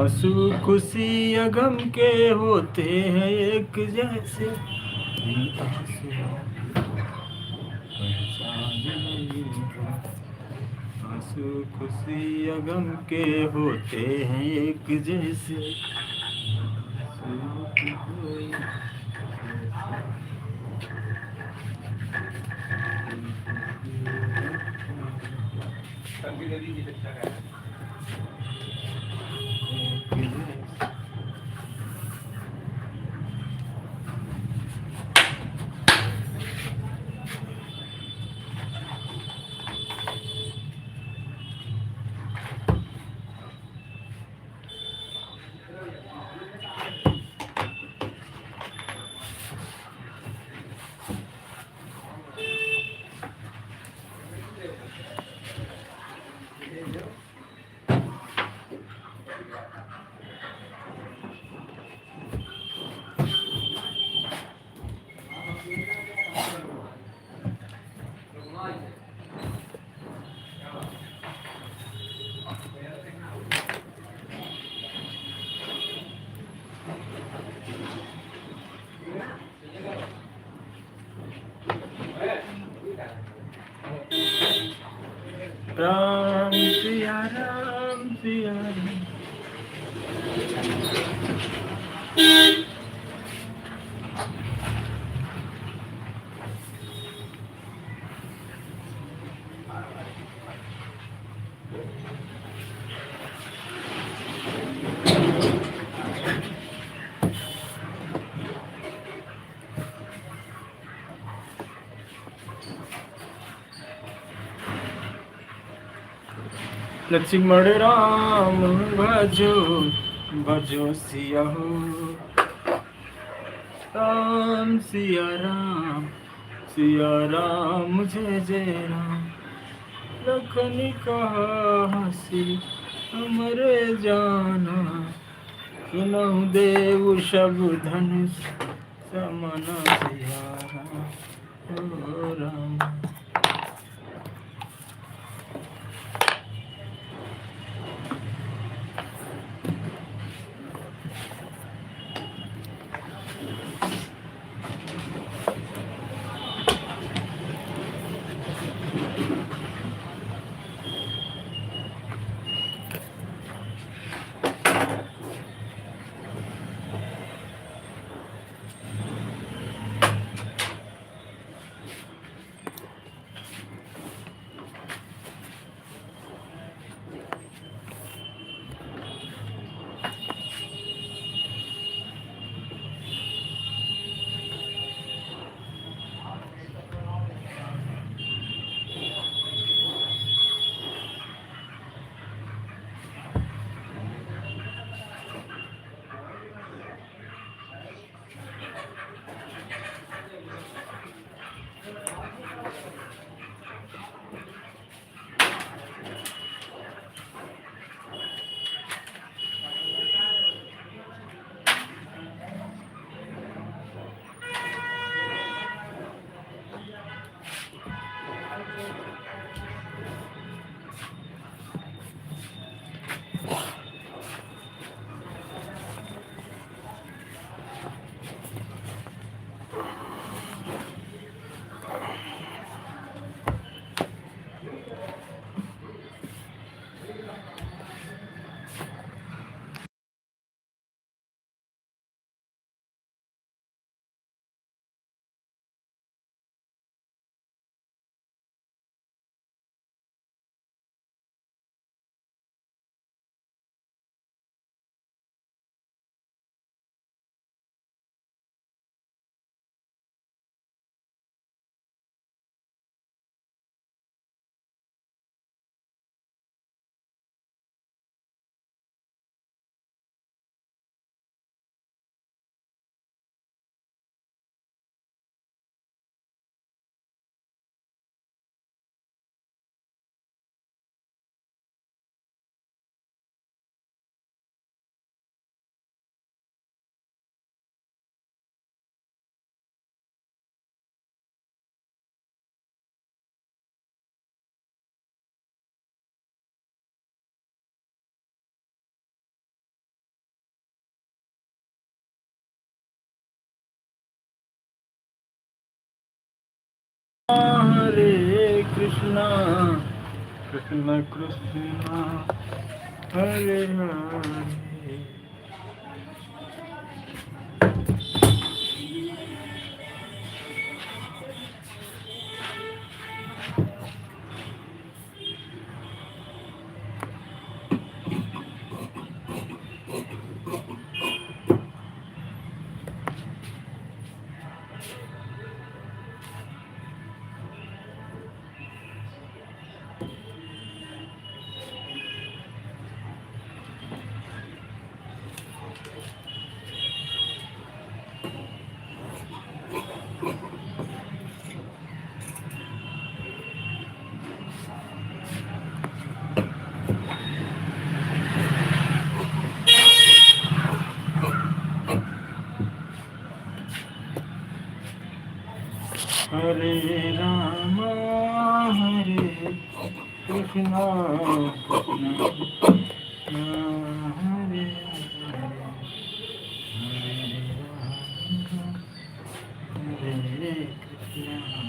आंसू खुशी या गम के होते हैं एक जैसे, इन आंसुओं की पहचान नहीं है। आंसू खुशी या गम के होते हैं एक जैसे, आंसुओं की कोई राम सिया राम सिया राम। लक्ष्मण राम भजो भजो सिया हो, राम सिया राम जय जय राम। लखन कहा हसी हमरे जाना, सुनहु देव सब धनुष समन सिया राम ओ राम। कृष्णा कृष्ण कृष्ण हरे हरे हरे राम हरे कृष्णा कृष्णा हरे हरे हरे कृष्णा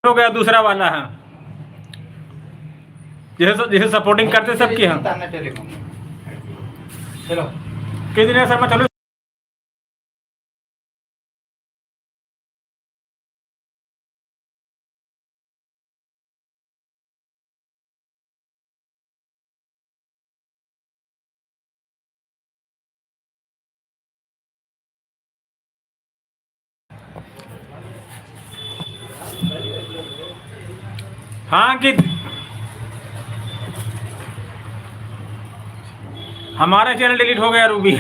हो गया दूसरा वाला है, जिसे सपोर्टिंग करते सबकी हम टेलीकॉम। चलो किस दिन है सर मैं चलूँ। हाँ कि हमारा चैनल डिलीट हो गया रूबी।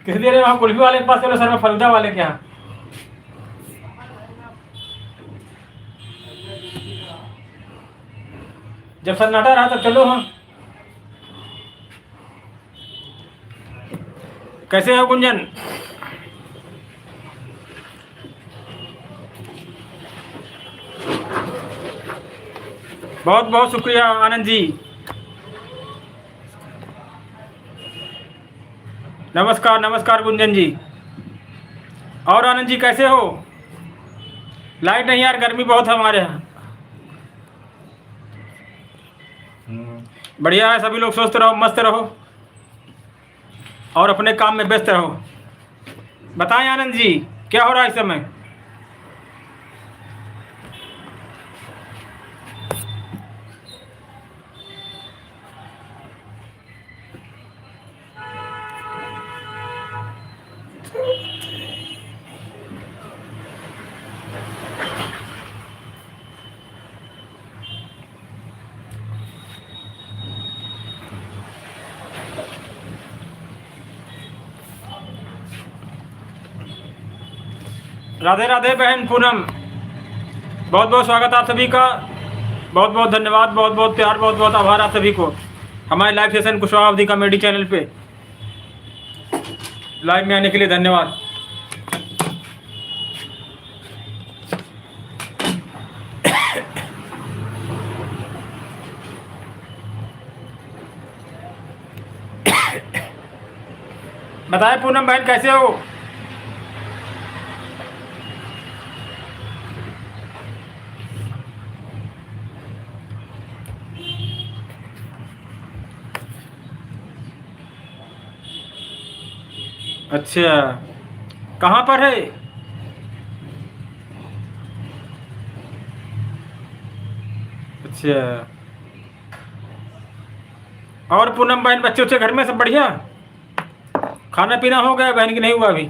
किस दे रहे हो आप? कुल्फी वाले के पास चलो सर, मैं फलूदा वाले के यहाँ। जब सन्नाटा रहा तब चलो। हाँ कैसे हो गुंजन? बहुत बहुत शुक्रिया आनंद जी। नमस्कार नमस्कार गुंजन जी। और आनंद जी कैसे हो? लाइट नहीं यार, गर्मी बहुत है हमारे यहाँ। बढ़िया है, सभी लोग स्वस्थ रहो, मस्त रहो और अपने काम में व्यस्त रहो। बताएं आनंद जी क्या हो रहा है इस समय? राधे राधे बहन पूनम, बहुत बहुत स्वागत आप सभी का। बहुत बहुत धन्यवाद, बहुत बहुत प्यार, बहुत बहुत आभार आप सभी को हमारे लाइव सेशन कुशवाहा अवधी कॉमेडी चैनल पे लाइव में आने के लिए धन्यवाद। बताएं पूनम बहन कैसे हो? अच्छा कहाँ पर है? अच्छा और पूनम बहन बच्चे उच्चे घर में सब बढ़िया? खाना पीना हो गया बहन की नहीं हुआ अभी?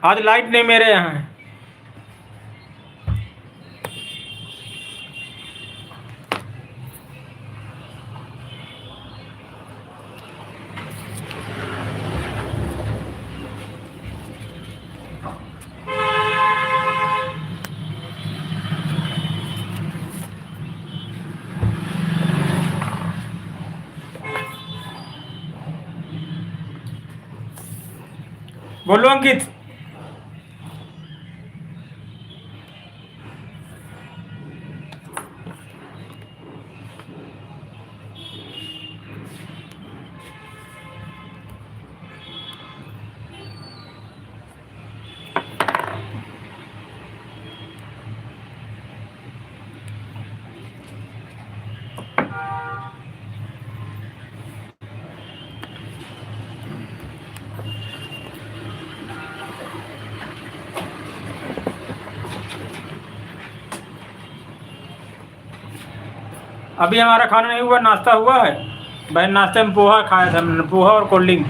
आज लाइट नहीं मेरे यहाँ है। बोलो अंकित। अभी हमारा खाना नहीं हुआ, नाश्ता हुआ है बहन। नाश्ते में पोहा खाया था हमने, पोहा और कोल्ड ड्रिंक।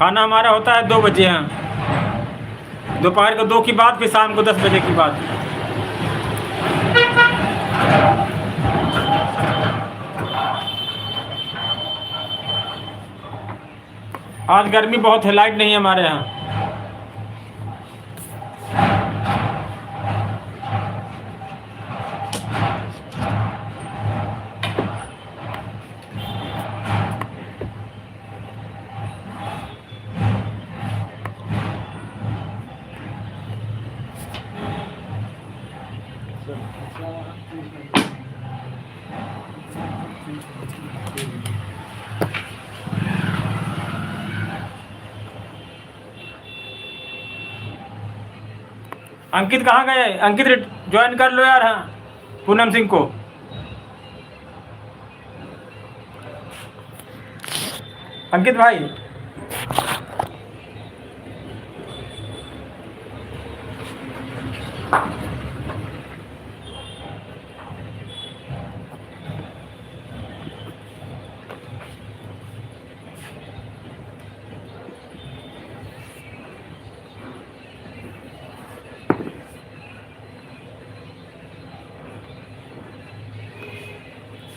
खाना हमारा होता है 2 बजे यहाँ, दोपहर को 2 की बाद, फिर शाम को 10 बजे की बाद। आज गर्मी बहुत है, लाइट नहीं है हमारे यहाँ। अंकित कहाँ गए? अंकित ज्वाइन कर लो यार। हाँ, पूनम सिंह को। अंकित भाई,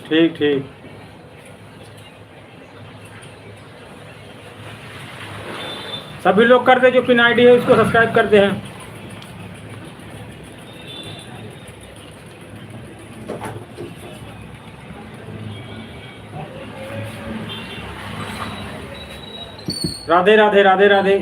ठीक ठीक। सभी लोग कर दे, जो पिन आईडी है उसको सब्सक्राइब करते हैं। राधे राधे राधे राधे।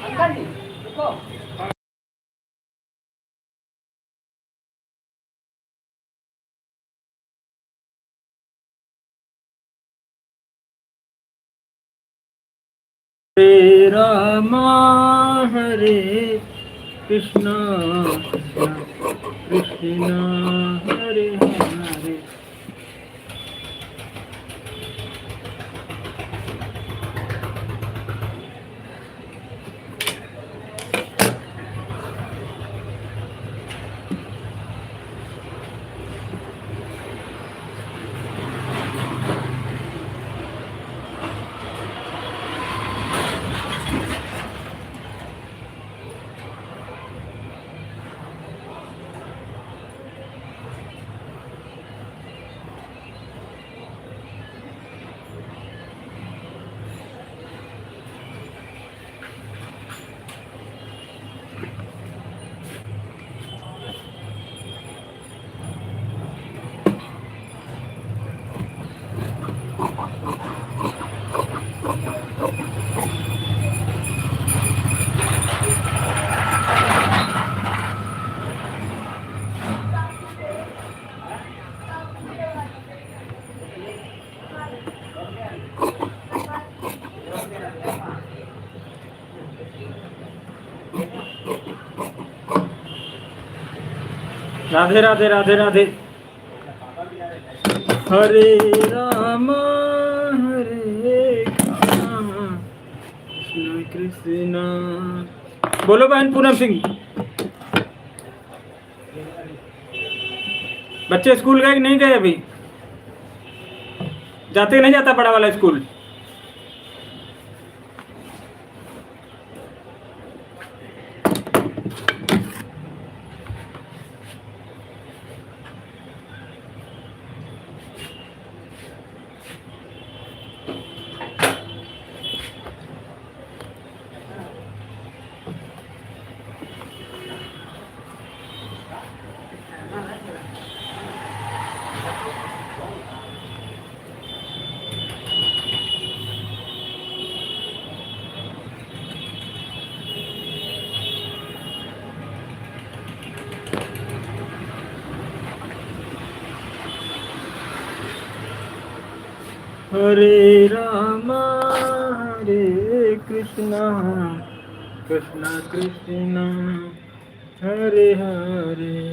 अंकल जी रुको। हरे रामा हरे कृष्णा कृष्णा हरे हरे। राधे राधे राधे राधे। हरे राम हरे कृष्ण कृष्ण। बोलो बहन पूनम सिंह। बच्चे स्कूल गए कि नहीं गए? अभी जाते नहीं जाता बड़ा वाला स्कूल? हरे रामा हरे कृष्णा कृष्णा कृष्णा हरे हरे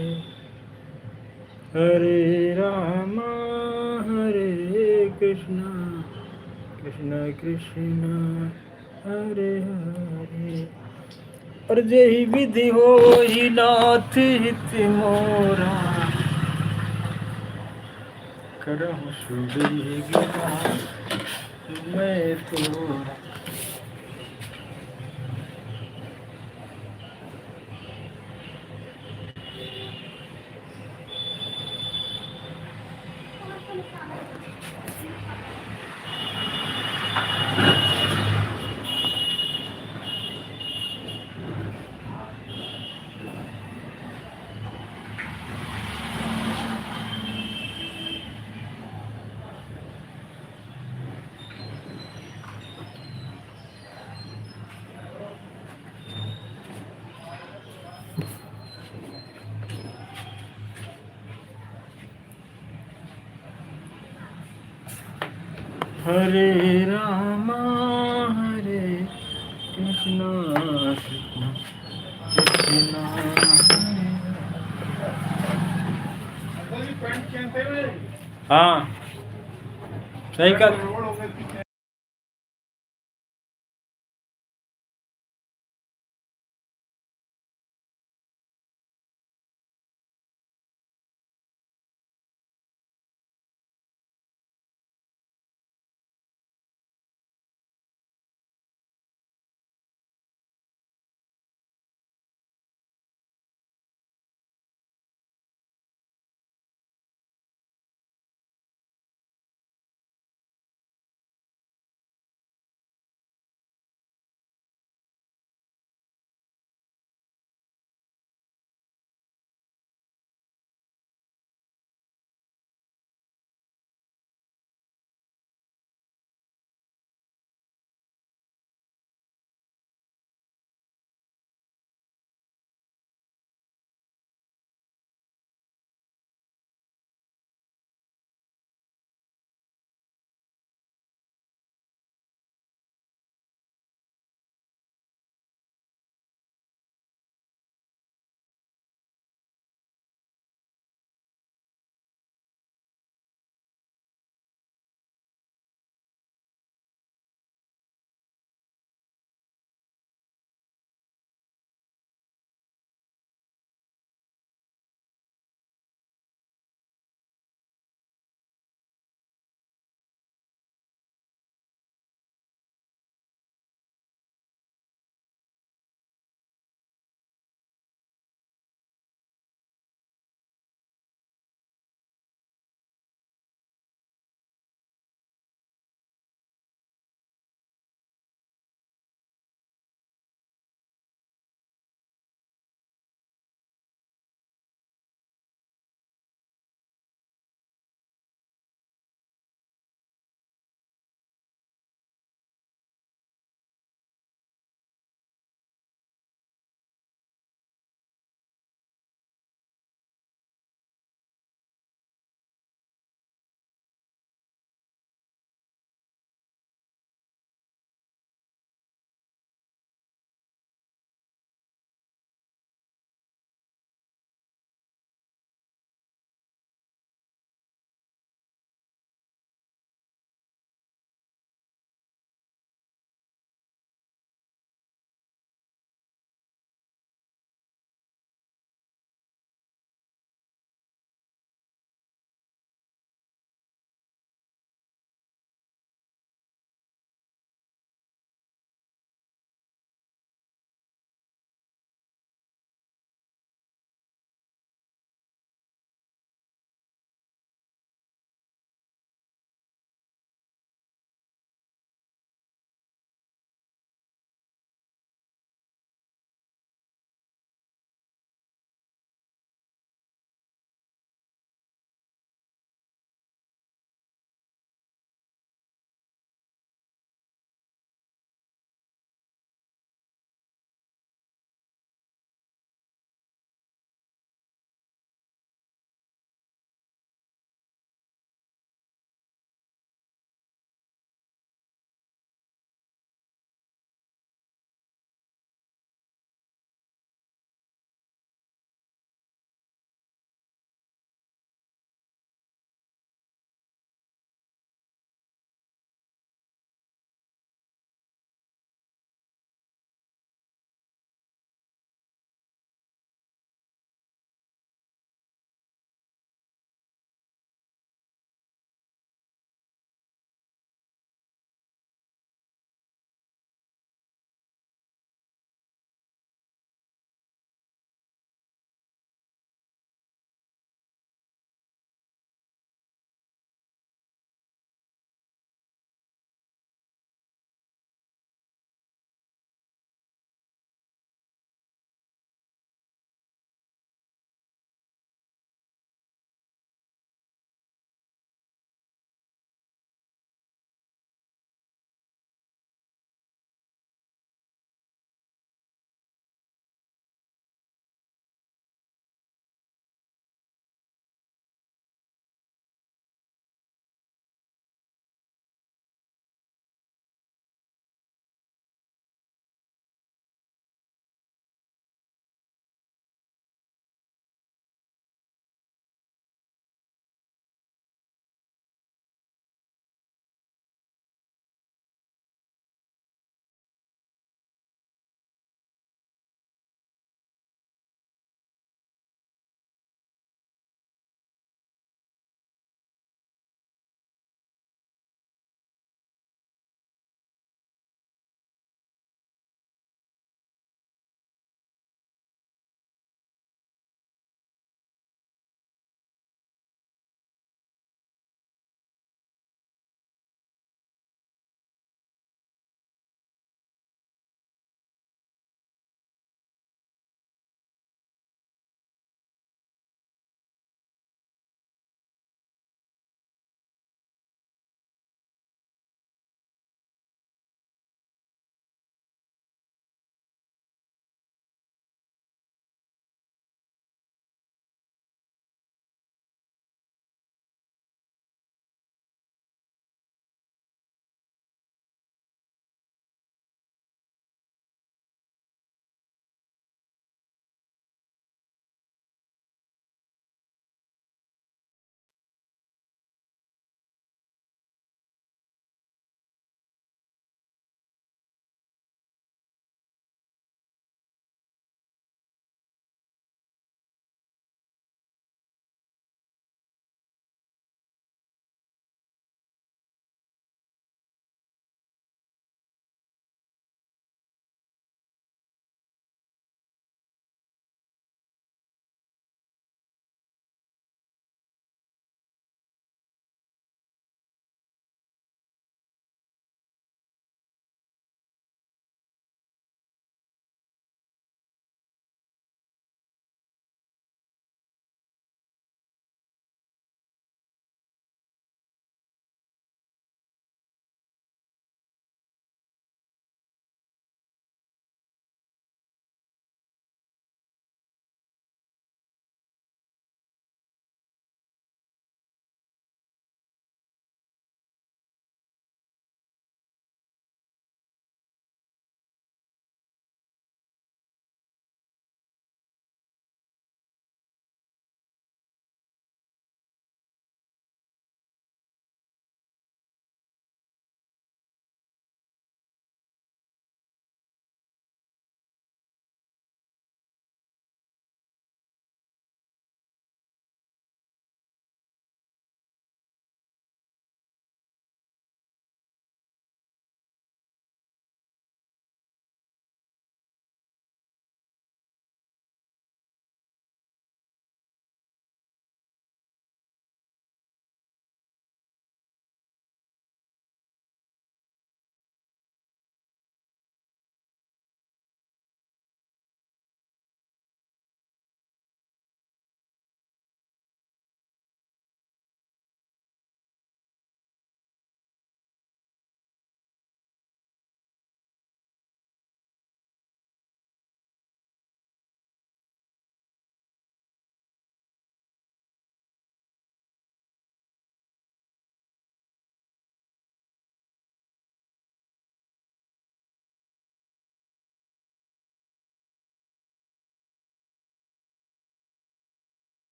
हरे रामा हरे कृष्णा कृष्णा कृष्णा हरे हरे। और जेहि विधि हो ही नाथ हित मोरा करहु सुबेगिरा मैं तोरा। हरे रामा हरे कृष्णा कृष्णा कृष्णा हरे। हाँ सही कर।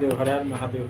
देव हर हर महादेव।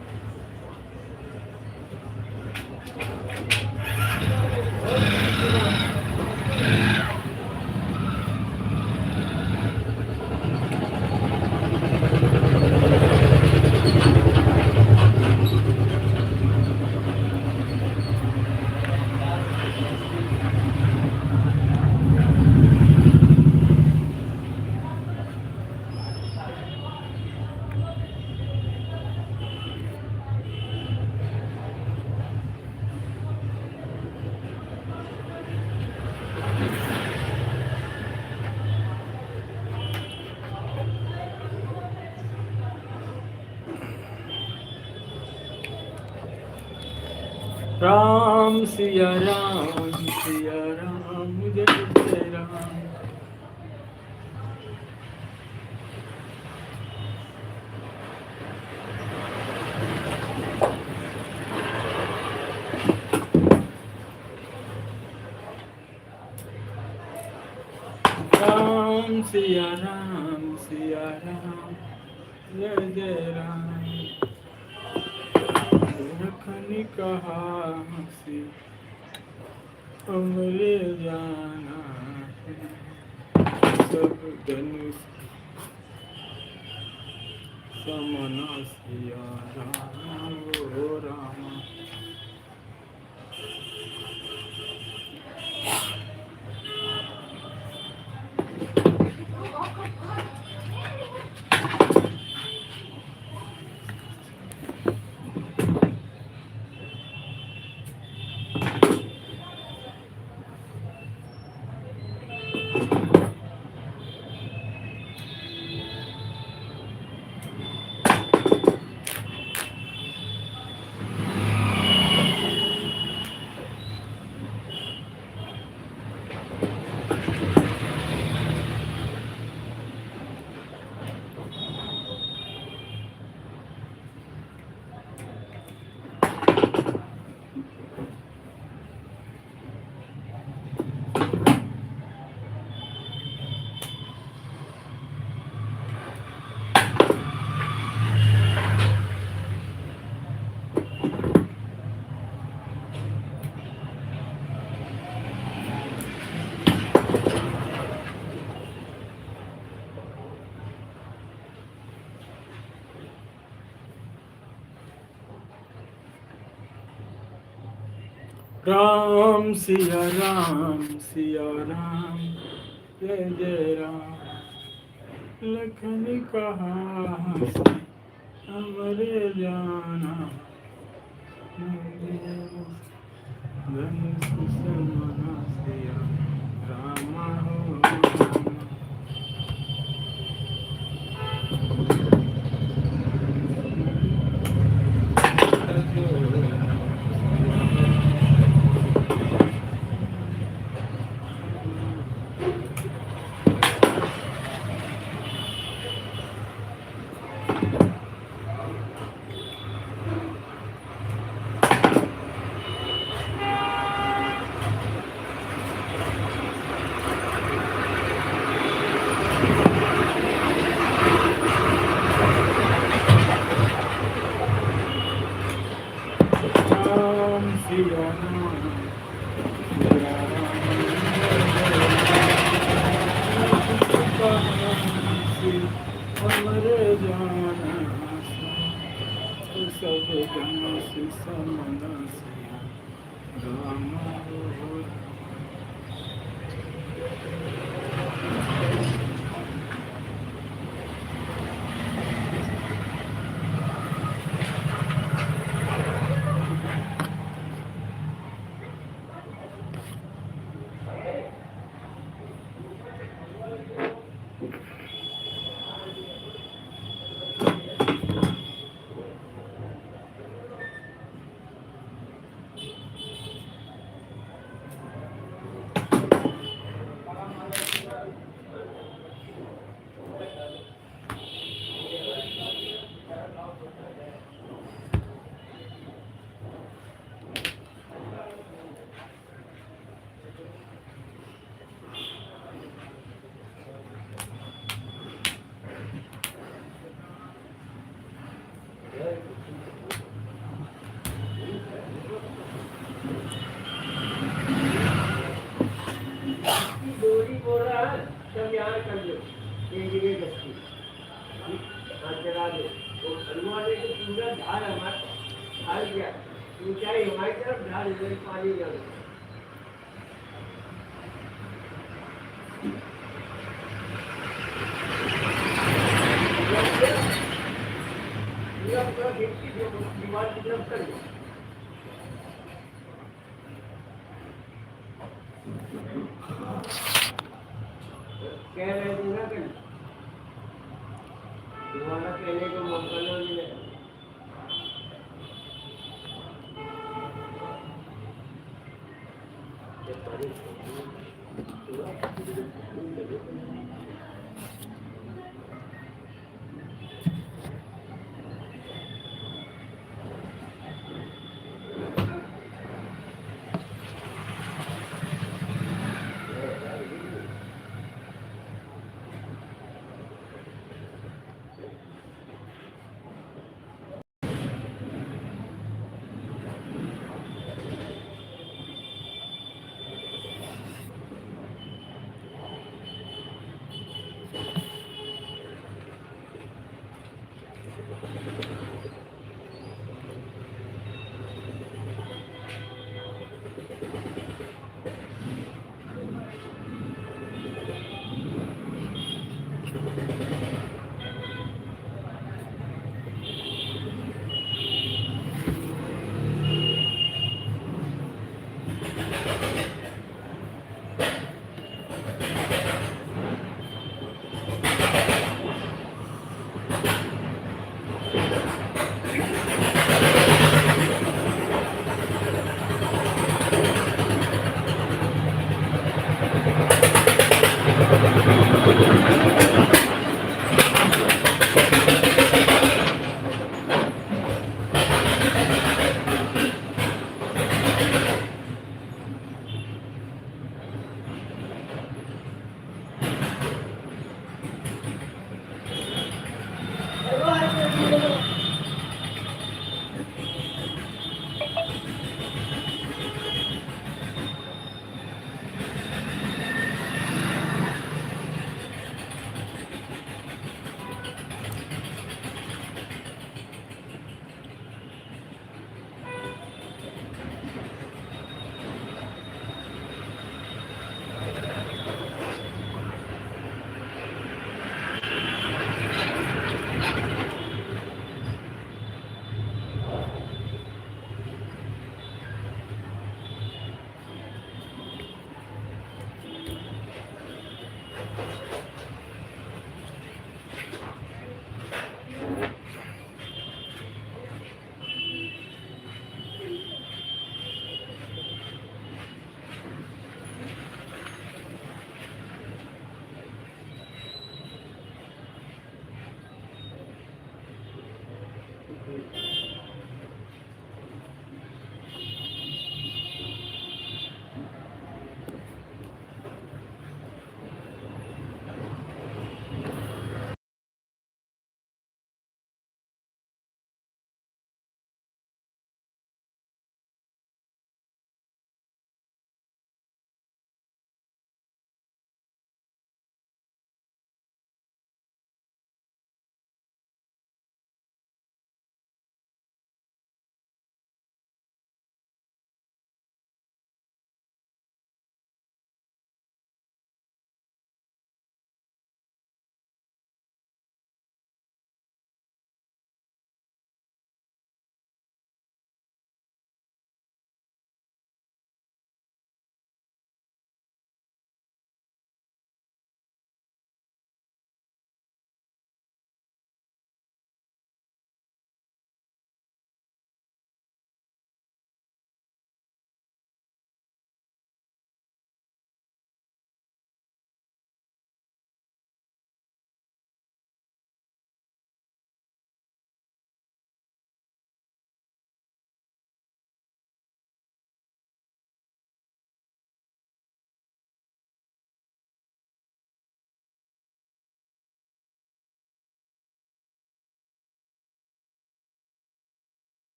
राम सिया राम जय जय राम। राम सिया राम जय जय राम। लखन कहा हंसी हमरे जाना सब धनुष समना सिया राम ओ राम। राम सिया राम जय जय राम। लखन कहा हंसी हमरे जाना धनुष समना सिया राम हो राम। डोरी बोला सब यार कर लो एक जगह बस्ती हाँ चला दो वो हनुमान ने तो पूरा ढाल हमारा ढाल गया ऊंचाई हमारी तरफ ढाल इधर पानी जा पूरा पूरा खिड़की दीवार की तरफ कर दो कह रहे थे ना कल तुम्हारा कहने को मौका ना मिले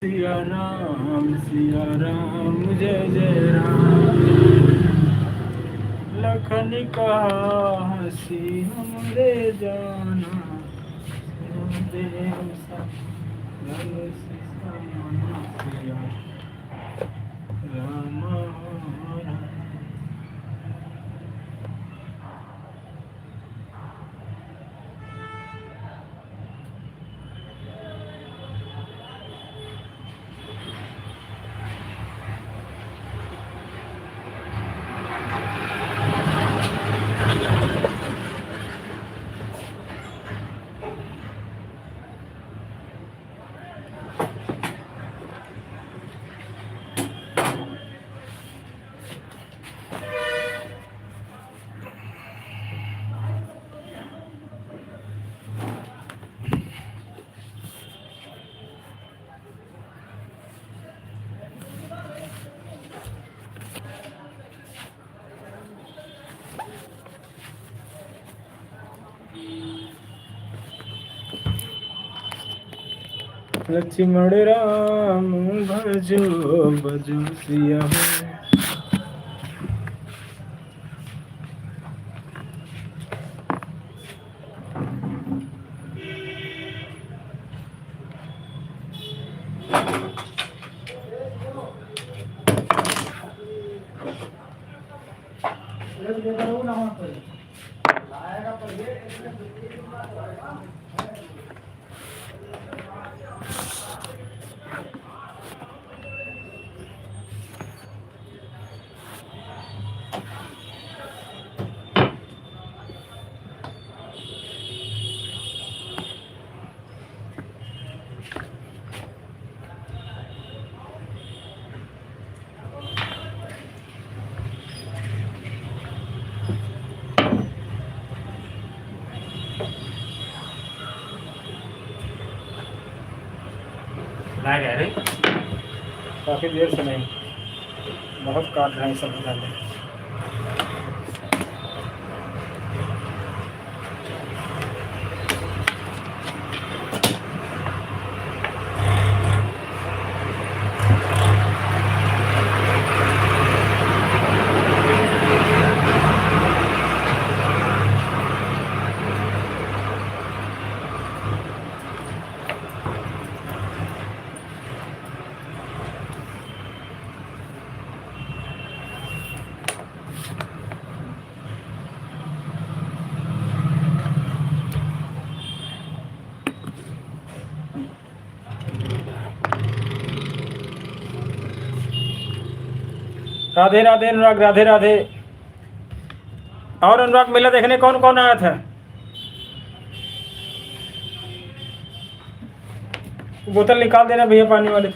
सिया राम जय जय राम। लखन कहा हसी हमरे जाना, देव सा धनुष समाना सिया राम राम। लक्ष्मण राम भजो भजो सिया लाए गए रे काफी देर से नहीं, बहुत काट रहे हैं सब डाले। राधे राधे अनुराग, राधे राधे। और अनुराग मेला देखने कौन कौन आया था? बोतल निकाल देना भैया पानी वाले।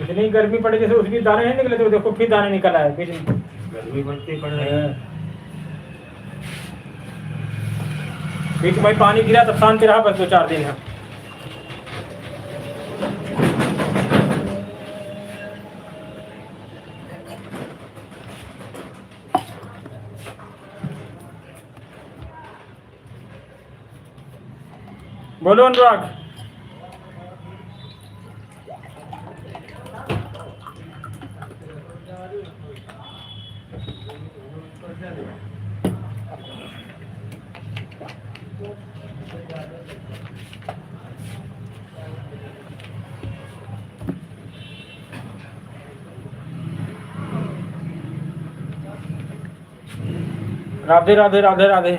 इतनी गर्मी पड़ी जैसे उसकी दाने नहीं निकले थे, देखो फिर दाने निकल आए फिर। गर्मी बढ़ती पड़ रही है। फिर भाई पानी गिरा तब शांति रहा, बस 2-4 दिन है। बोलो अनुराग। राधे राधे राधे राधे।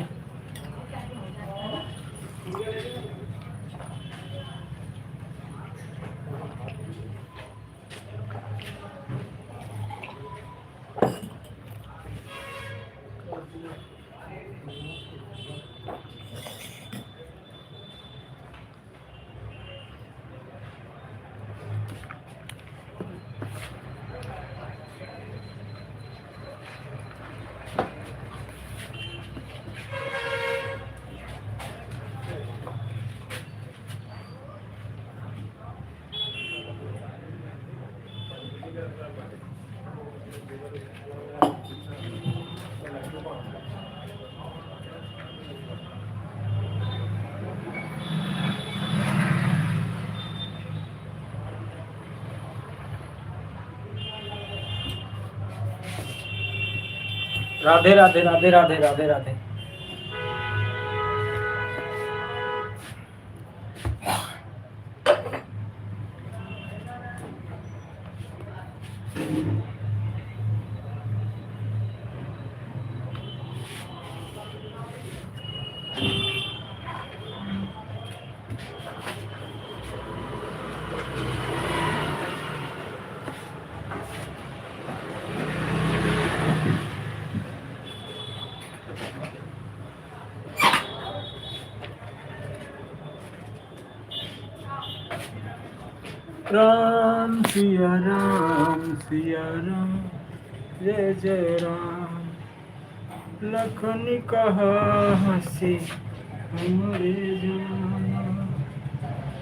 राधे राधे राधे राधे राधे राधे। राम सिया राम जय जय राम। लखन कहा हंसी हमारे जाना,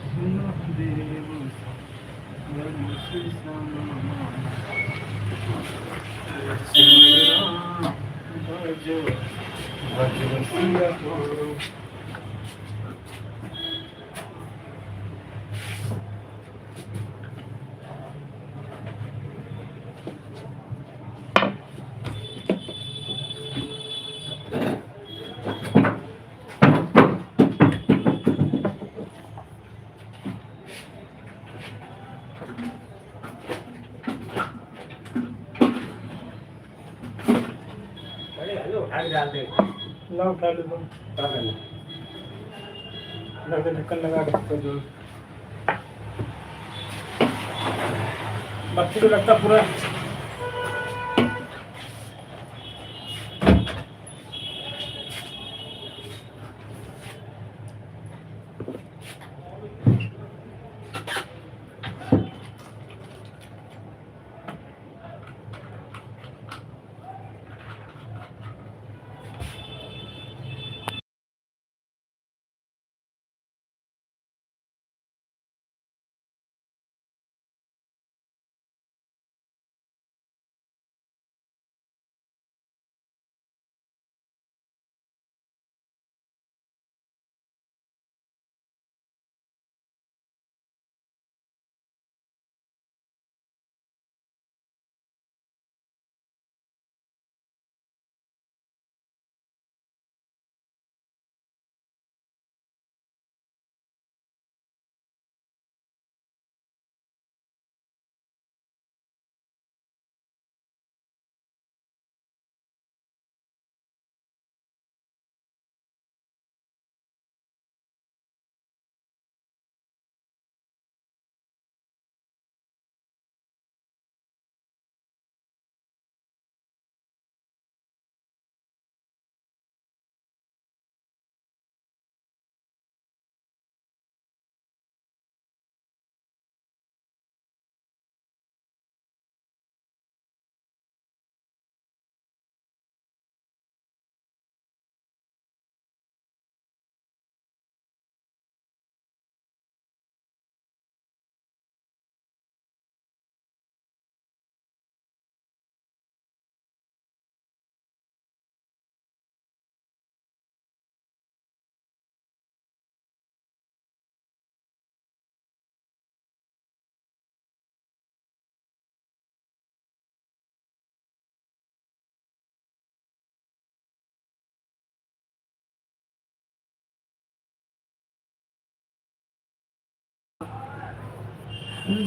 सुनो देव धनुष समान। राम भजो भजो सिया को। डाल दे। लाओ उठा लो तुम। क्या करना? लग ढक्कन लगा के जो बत्ती तो लगता पूरा।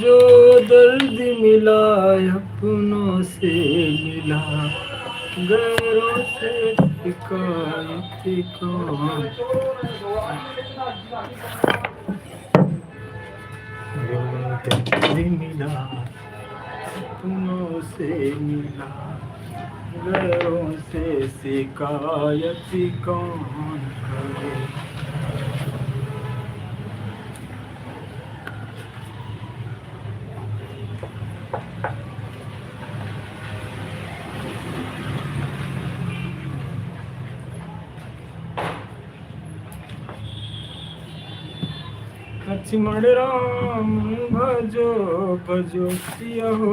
जो दर्द मिला अपनों से मिला, गैरों से शिकायत कौन। जो दर्द मिला अपनों से मिला, गैरों से शिकायत कौन करे। लक्ष्मण राम भजो भजो सिया हो।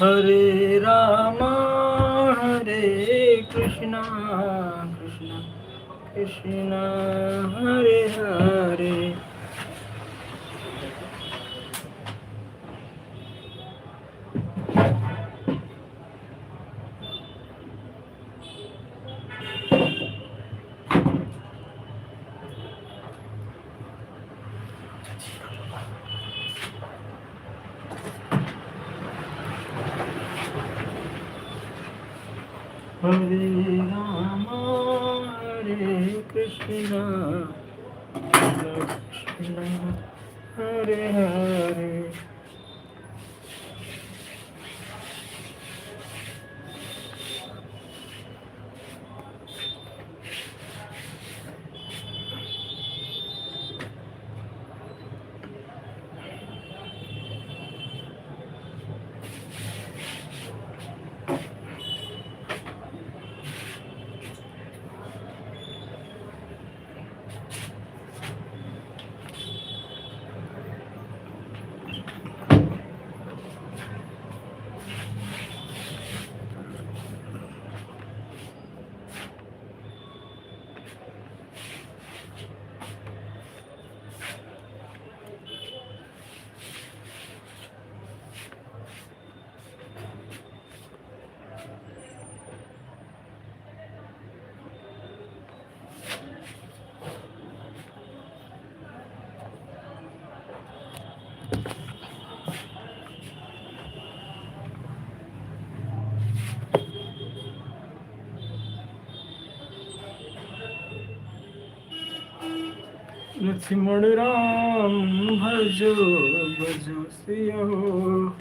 हरे रामा हरे कृष्णा कृष्णा कृष्णा हरे हरे। हरे रामा हरे कृष्णा कृष्णा हरे हरे। लक्ष्मण राम भजो भजो सियो।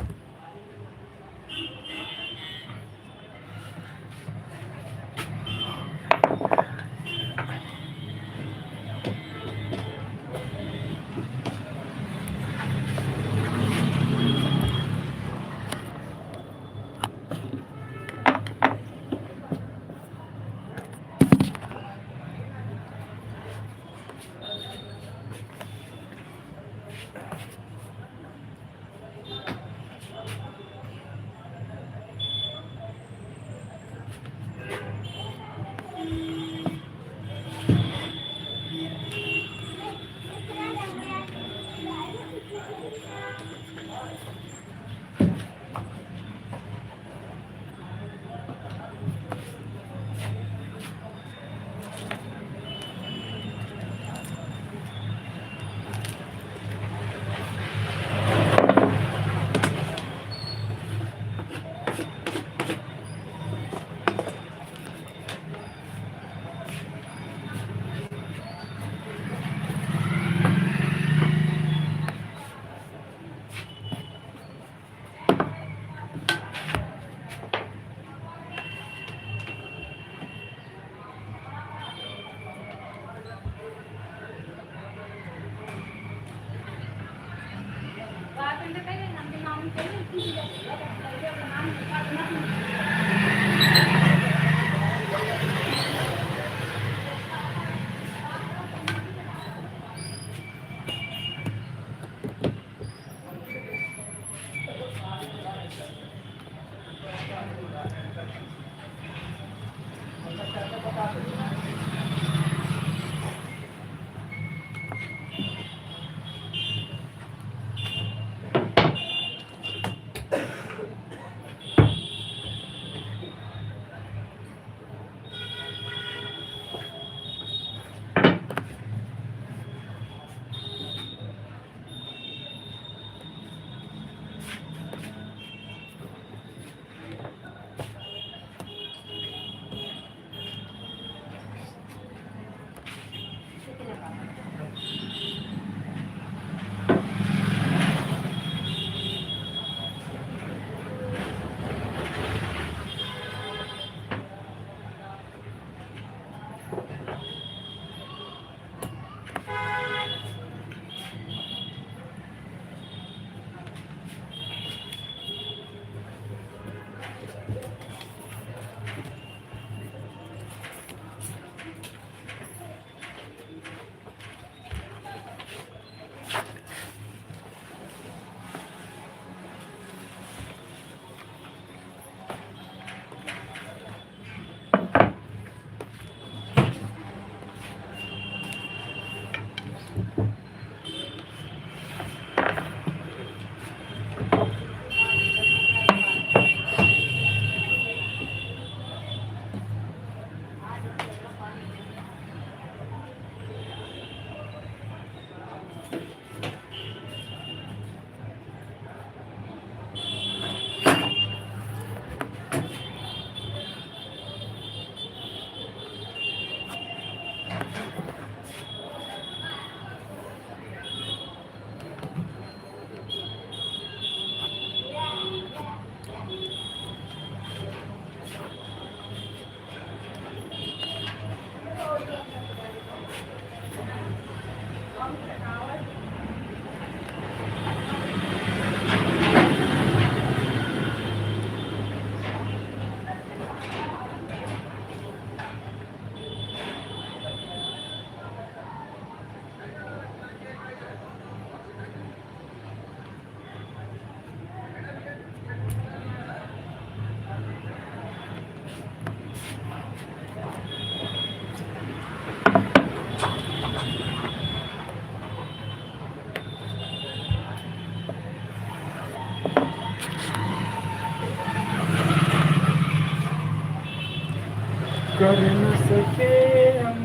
कर न सके हम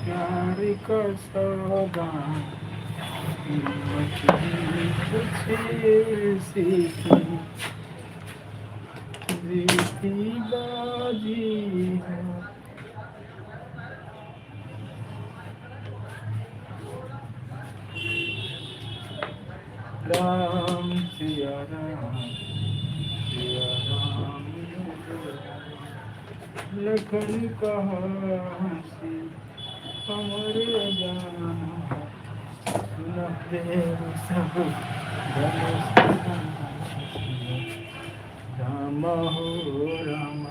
प्यार का सौदा, हिम्मत ही कुछ ऐसी थी, जीती बाजी है। राम सिया राम, सिया राम लखन कहा हंसी हमारे जान, सुना देव सब राम हो राम।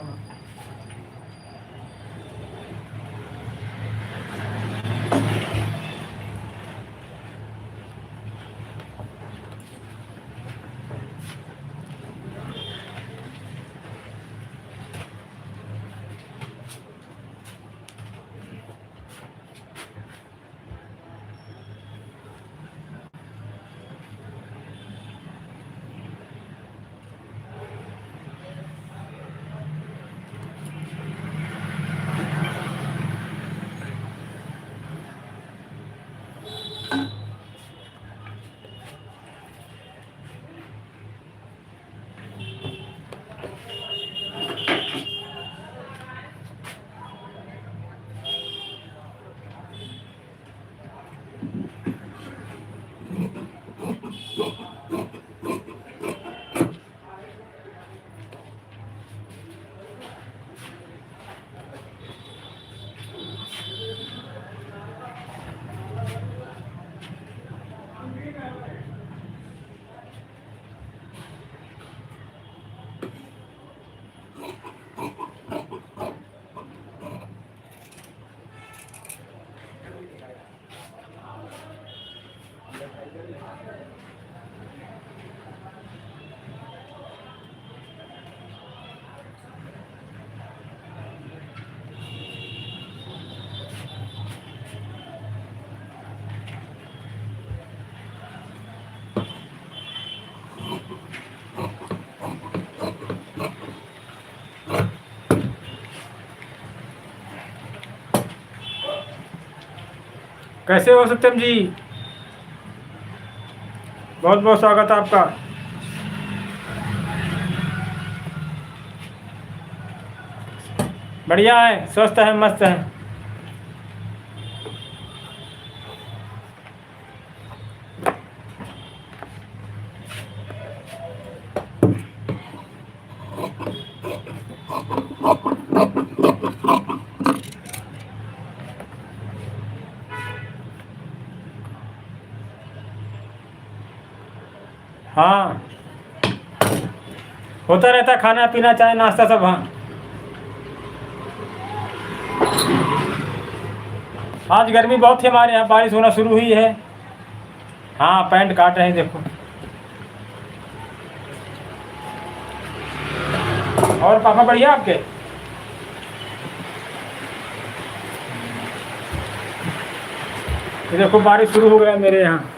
कैसे हो सत्यम जी? बहुत बहुत स्वागत है आपका। बढ़िया है, स्वस्थ है, मस्त है। हाँ, होता रहता, खाना पीना चाय नाश्ता सब। हाँ, आज गर्मी बहुत थी हमारे यहाँ, बारिश होना शुरू हुई है। हाँ, पैंट काट रहे हैं देखो। और पापा बढ़िया आपके? ये देखो बारिश शुरू हो गया मेरे यहाँ।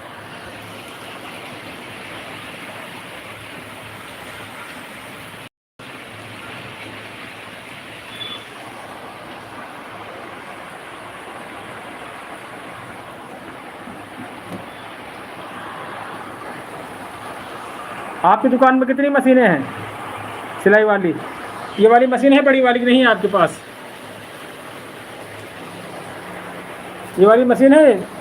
आपकी दुकान में कितनी मशीनें हैं सिलाई वाली? ये वाली मशीन है, बड़ी वाली नहीं है आपके पास? ये वाली मशीन है?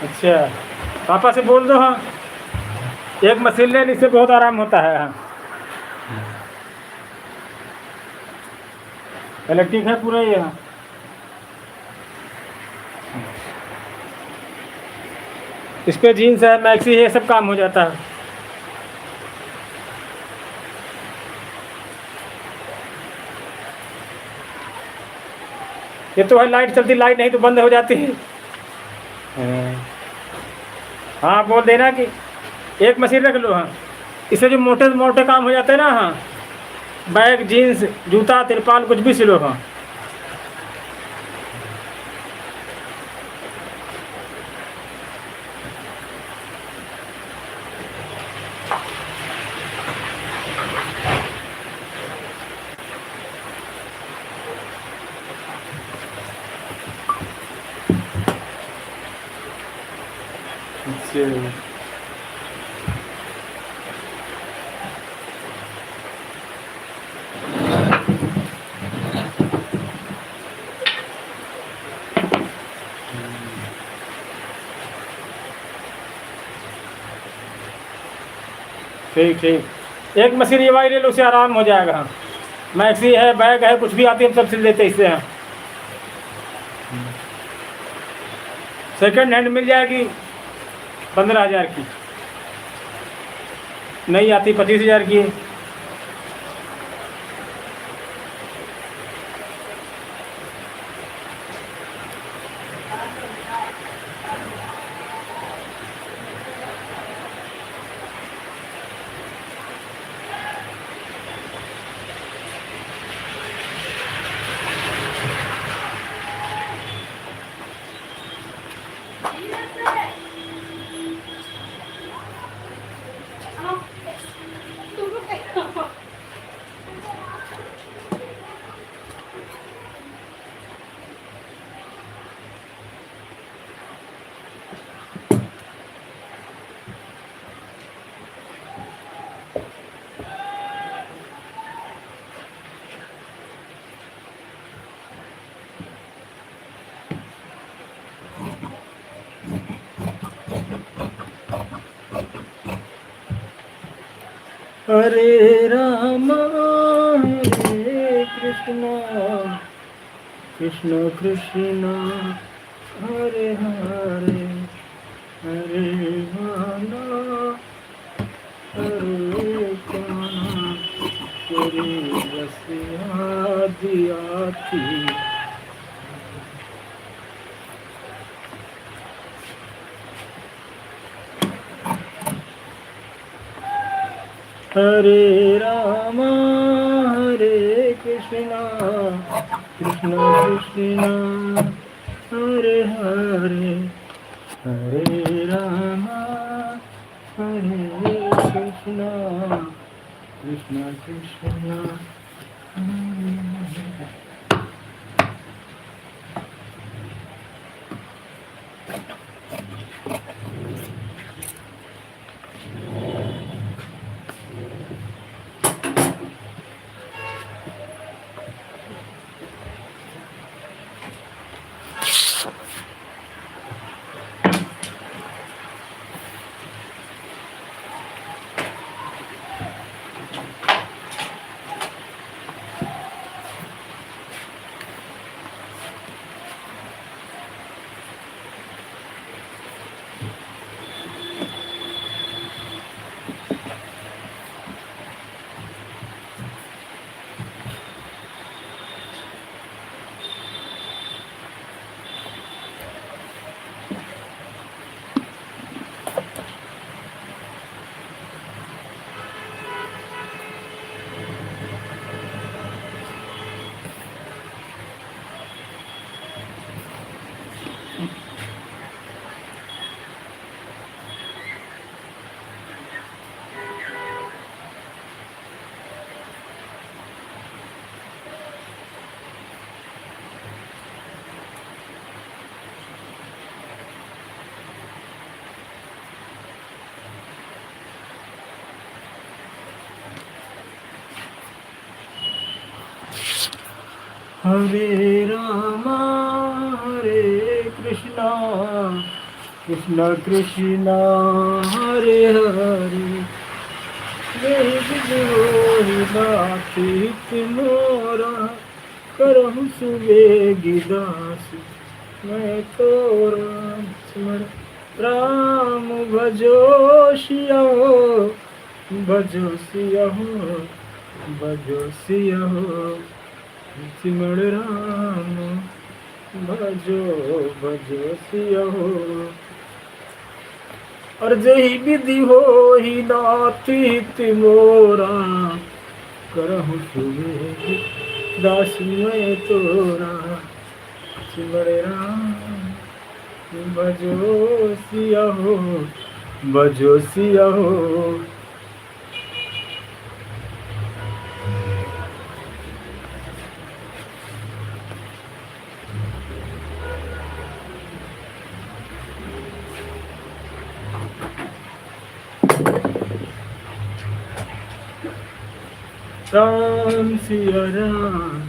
अच्छा, पापा से बोल दो। हाँ, एक मशीन ले, इससे बहुत आराम होता है। हाँ, इलेक्ट्रिक है पूरा ये। हाँ, इस पे जीन्स है, मैक्सी है, सब काम हो जाता है। ये तो है, लाइट चलती, लाइट नहीं तो बंद हो जाती है। हाँ, बोल देना कि एक मशीन रख लो। हाँ, इससे जो मोटे मोटे काम हो जाते हैं ना। हाँ, बैग, जीन्स, जूता, तिरपाल, कुछ भी सिलो। हाँ, अच्छा, ठीक ठीक। एक मशीन ये वाली ले लो, उससे आराम हो जाएगा। हाँ, मैक्सी है, बैग है, कुछ भी आती है, हम सब सिल लेते हैं इससे। हाँ, सेकंड हैंड मिल जाएगी 15,000 की, नहीं आती 25,000 की। हरे राम हरे Krishna Krishna Krishna Hare Hare Hare Ram. Hare Rama, Hare Krishna, Krishna Krishna, Hare Hare, Hare Rama, Hare Krishna, Krishna Krishna, Hare Rama, Hare Krishna, Krishna Krishna, Hare Hare. नाथित मोरा करहु सुबेगी दास मैं तोरा स्मर राम भजो सिया हो भजो सिया हो भजो सिया हो सिमर राम भजो भजो सिया हो और जही विधि हो ही नाथित मोरा करहु सुबेगी दास मैं तोरा सिमर राम भजो सिया हो भजो सिया हो राम सिया राम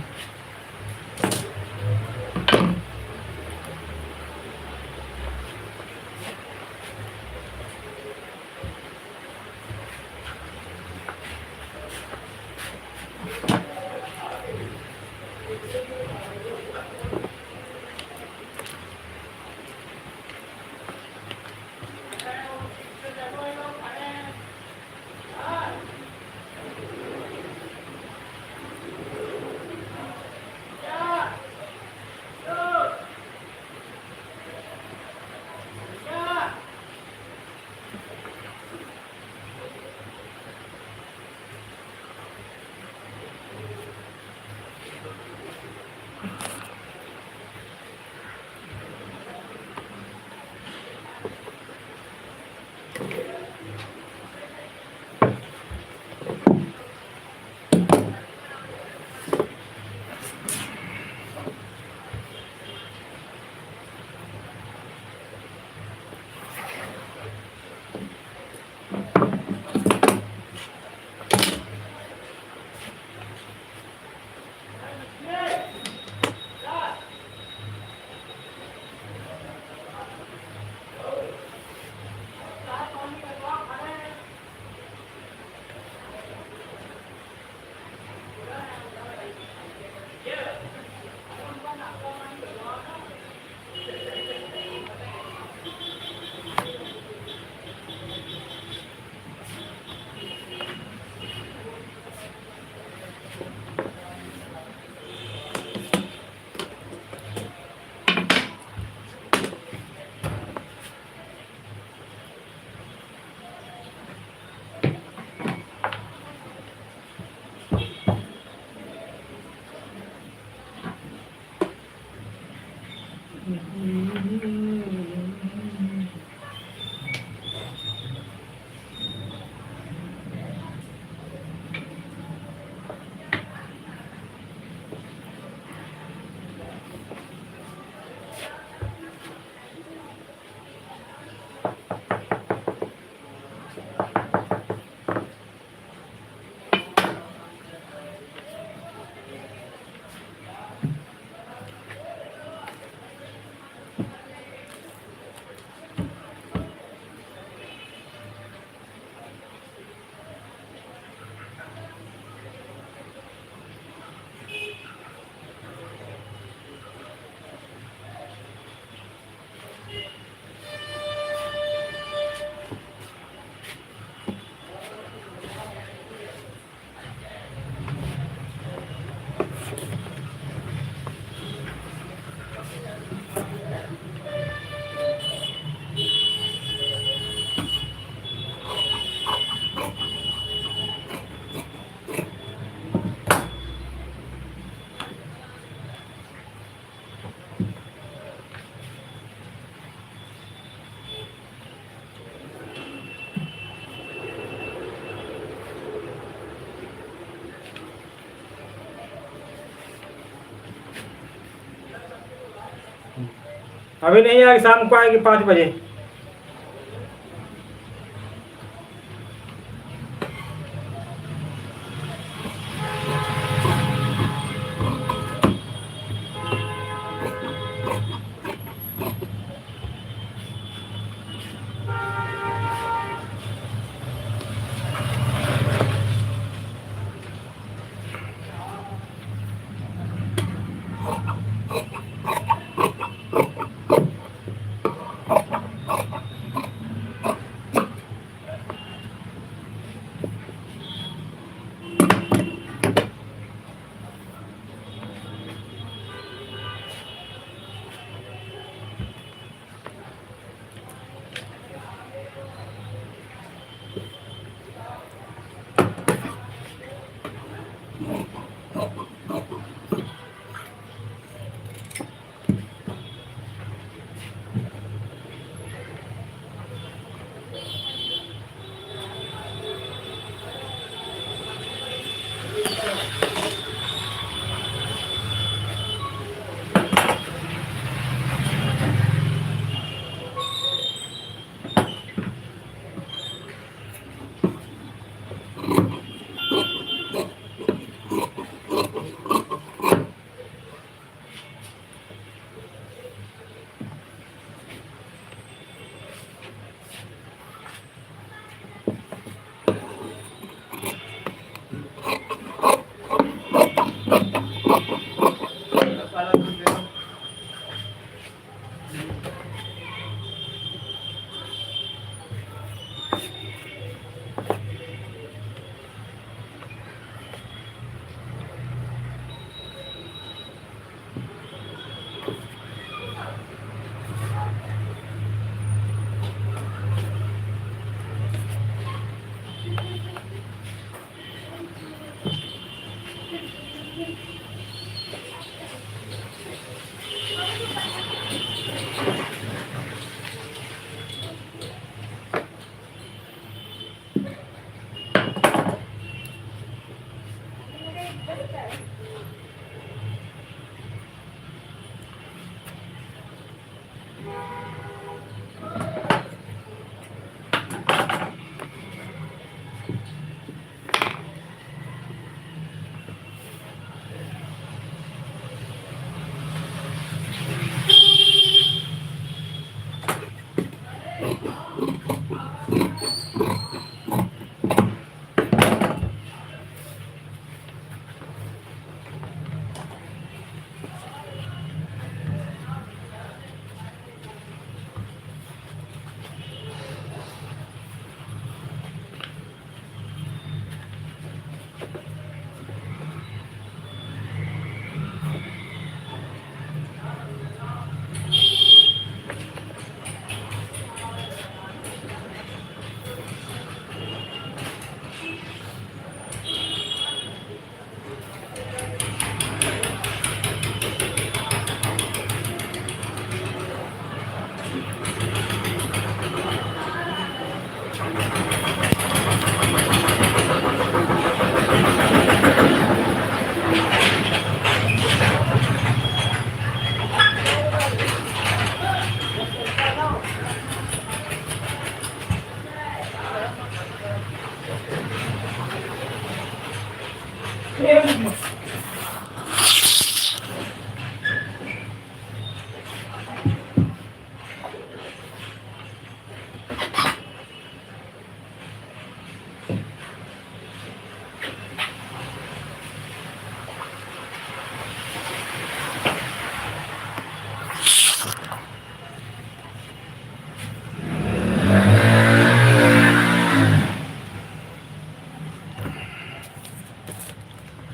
अभी नहीं आएगी, शाम को आएगी 5 बजे।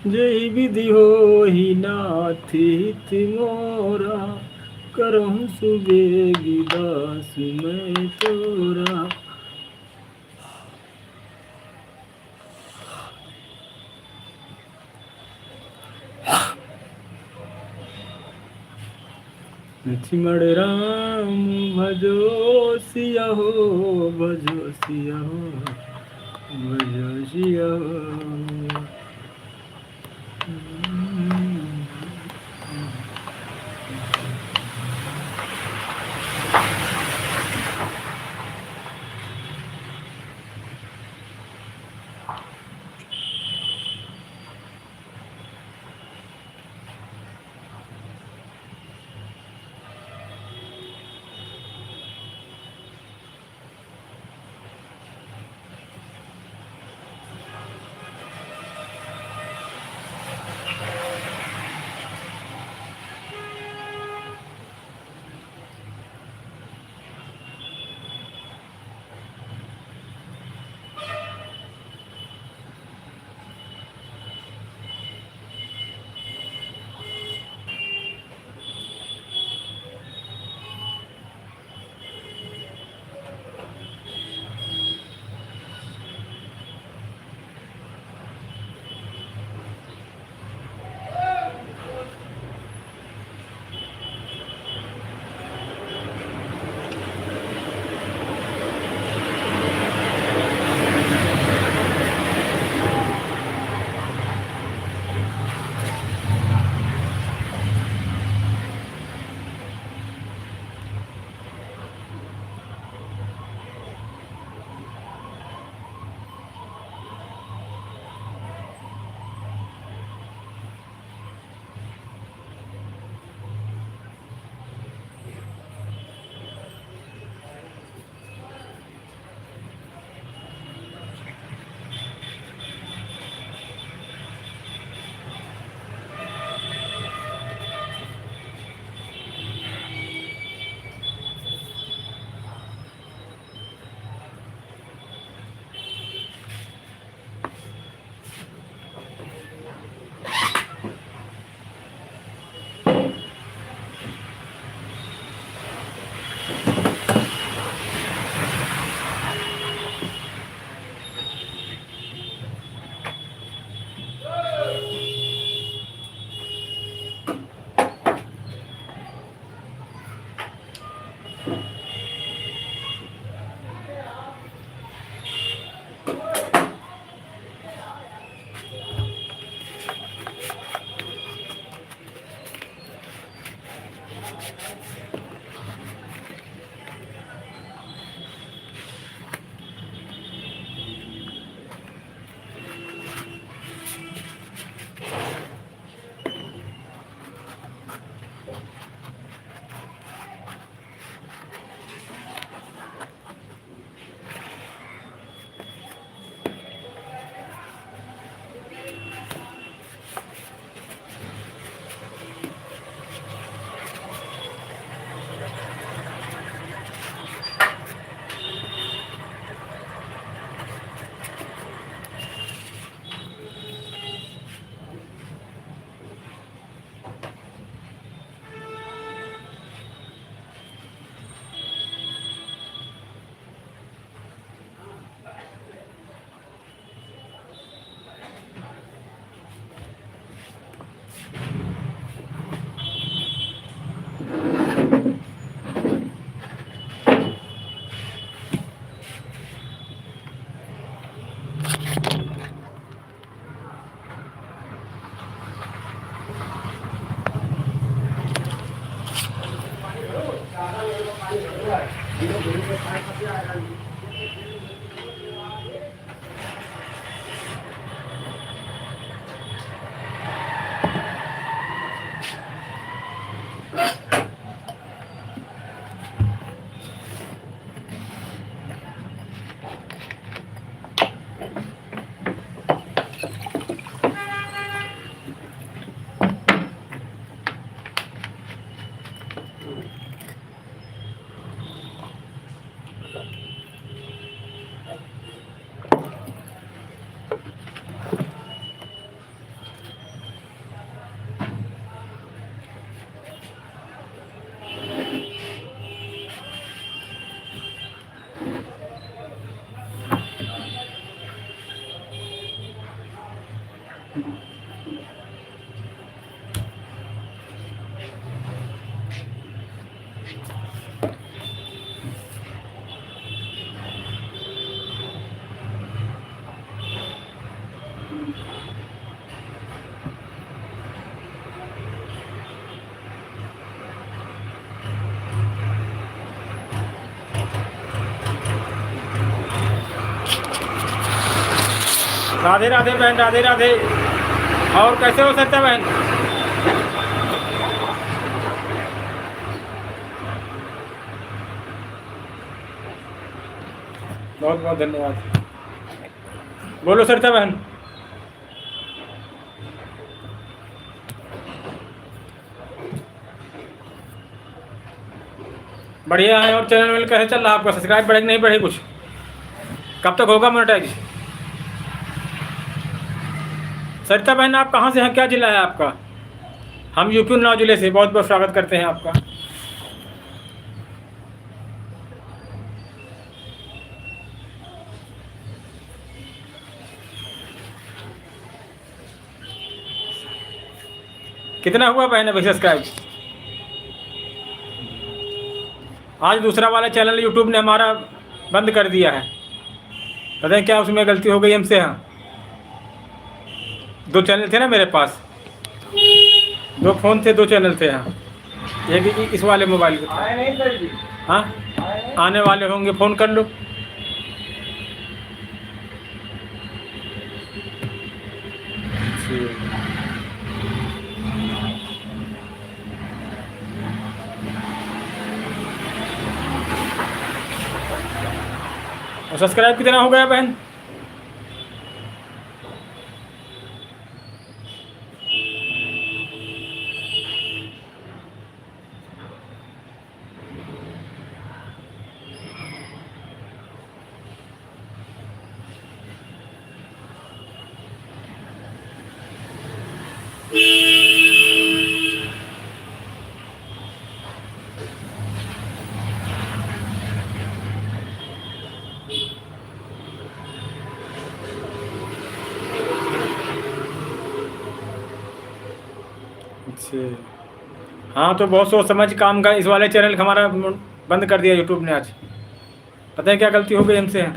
जय विधि हो ही नाथ हित मोरा, करहूँ सुबेगी दास मैं तोरा। लक्ष्मण राम भजो सिया हो, भजो सिया हो, भजो सिया हो। राधे राधे बहन, राधे राधे। और कैसे हो सकता बहन? बहुत बहुत धन्यवाद। बोलो सरिता बहन। बढ़िया है। और चैनल वेल कैसे चल रहा है आपका? सब्सक्राइब बढ़े कि नहीं बढ़े? कुछ कब तक होगा मोनेटाइज? सरिता बहन आप कहाँ से हैं? क्या जिला है आपका? हम यूपी उन्नाव जिले से बहुत बहुत स्वागत करते हैं आपका। कितना हुआ बहन अभी सब्सक्राइब? आज दूसरा वाला चैनल यूट्यूब ने हमारा बंद कर दिया है। पता है क्या उसमें गलती हो गई हमसे? हाँ, 2 चैनल थे ना मेरे पास, 2 फ़ोन थे, 2 चैनल थे। हाँ, एक इस वाले मोबाइल के। आए नहीं सर जी? हाँ, आने वाले होंगे, फ़ोन कर लो। और सब्सक्राइब कितना हो गया बहन? अच्छा, हाँ तो बहुत सोच समझ काम का इस वाले चैनल का हमारा बंद कर दिया यूट्यूब ने आज। पता है क्या गलती हो गई हमसे?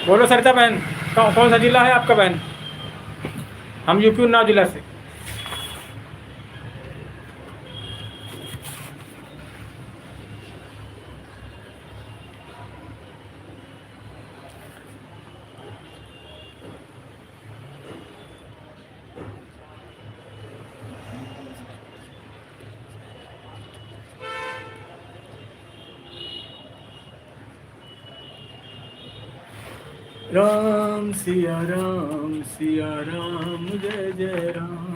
बोलो सरिता बहन, कौन सा जिला है आपका बहन? हम यूपी उन्नाव जिला से। राम सिया राम जय जय राम।